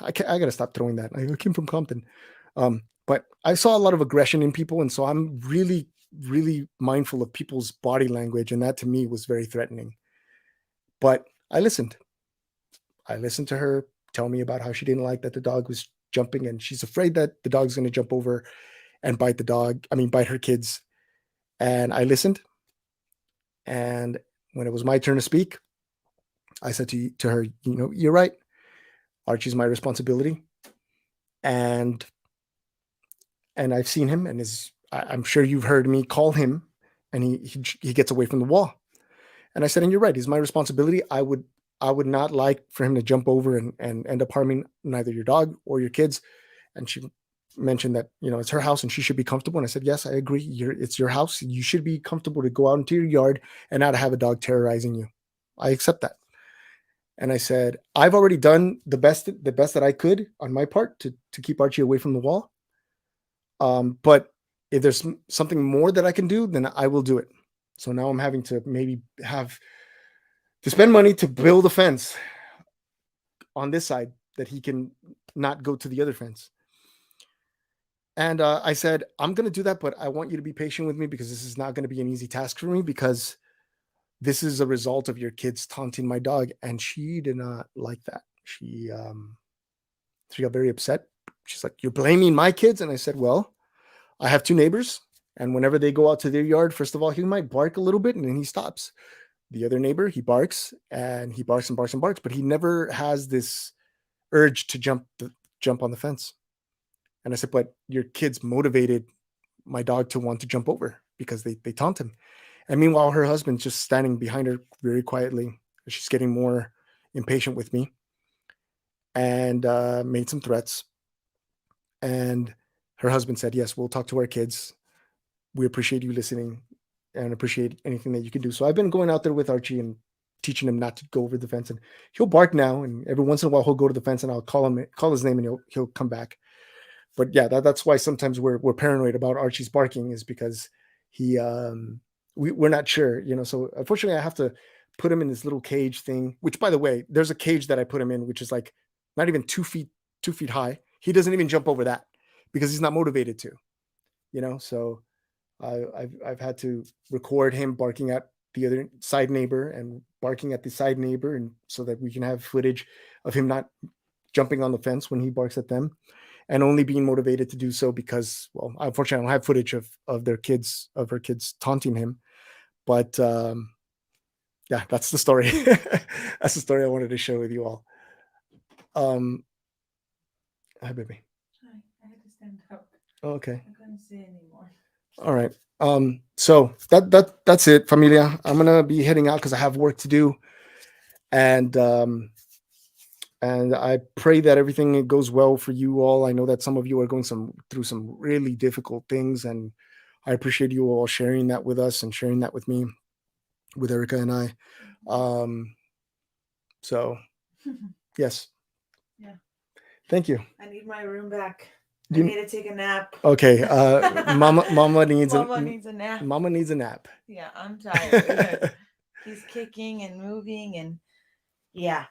I gotta stop throwing that. I came from Compton. But I saw a lot of aggression in people, and so I'm really, really mindful of people's body language, and that to me was very threatening. But I listened. I listened to her tell me about how she didn't like that the dog was jumping, and she's afraid that the dog's going to jump over and bite her kids. And I listened. And when it was my turn to speak, I said to her, you're right. Archie's my responsibility. And I've seen him, and I'm sure you've heard me call him, and he gets away from the wall. And I said, and you're right, he's my responsibility. I would not like for him to jump over and end up harming neither your dog or your kids. And she mentioned that, it's her house and she should be comfortable. And I said, yes, I agree. It's your house. You should be comfortable to go out into your yard and not have a dog terrorizing you. I accept that. And I said, I've already done the best that I could on my part to keep Archie away from the wall. But if there's something more that I can do, then I will do it. So now I'm having to maybe have to spend money to build a fence on this side that he can not go to the other fence. And I said, I'm going to do that, but I want you to be patient with me, because this is not going to be an easy task for me, because this is a result of your kids taunting my dog. And she did not like that. She got very upset. She's like, you're blaming my kids? And I said, well, I have 2 neighbors, and whenever they go out to their yard, first of all, he might bark a little bit and then he stops. The other neighbor, he barks and he barks and barks and barks, but he never has this urge to jump on the fence. And I said, but your kids motivated my dog to want to jump over because they taunt him. And meanwhile, her husband's just standing behind her very quietly. She's getting more impatient with me, and made some threats. And her husband said, yes, we'll talk to our kids. We appreciate you listening and appreciate anything that you can do. So I've been going out there with Archie and teaching him not to go over the fence, and he'll bark now. And every once in a while he'll go to the fence, and I'll call his name, and he'll come back. But yeah, that's why sometimes we're paranoid about Archie's barking, is because we're not sure, so unfortunately I have to put him in this little cage thing, which, by the way, there's a cage that I put him in, which is like not even 2 feet high. He doesn't even jump over that because he's not motivated to, so I've had to record him barking at the other side neighbor and barking at the side neighbor, and so that we can have footage of him not jumping on the fence when he barks at them, and only being motivated to do so because, well, unfortunately I don't have footage of her kids taunting him. But yeah, that's the story. That's the story I wanted to share with you all. Hi, baby. Hi, I had to stand up. Okay. I couldn't see anymore. All right. So that's it, familia. I'm gonna be heading out because I have work to do, and I pray that everything goes well for you all. I know that some of you are going through some really difficult things, and I appreciate you all sharing that with us and sharing that with me, with Erica and I. So, yes. Yeah. Thank you. I need my room back. I You- need to take a nap. Okay. Mama needs Mama needs a nap. Mama needs a nap. Yeah, I'm tired. He's kicking and moving and yeah,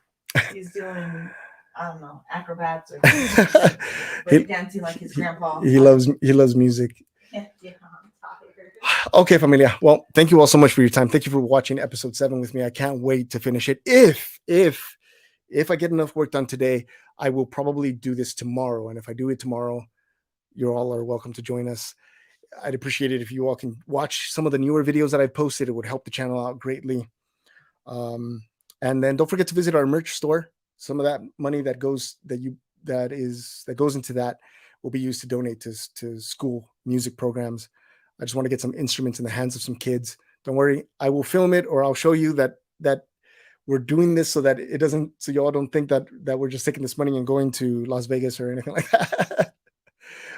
he's doing I don't know acrobats or breakdancing like his grandpa. He loves music. Yeah, I'm tired. Okay, familia. Well, thank you all so much for your time. Thank you for watching episode 7 with me. I can't wait to finish it. If I get enough work done today, I will probably do this tomorrow. And if I do it tomorrow, you all are welcome to join us. I'd appreciate it if you all can watch some of the newer videos that I've posted. It would help the channel out greatly. And then don't forget to visit our merch store. Some of that money that goes into that will be used to donate to school music programs. I just want to get some instruments in the hands of some kids. Don't worry, I will film it, or I'll show you that we're doing this so that it doesn't, so you all don't think that we're just taking this money and going to Las Vegas or anything like that.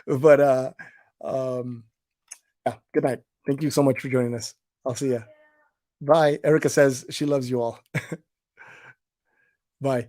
But yeah, good night. Thank you so much for joining us. I'll see ya. Bye. Erica says she loves you all. Bye.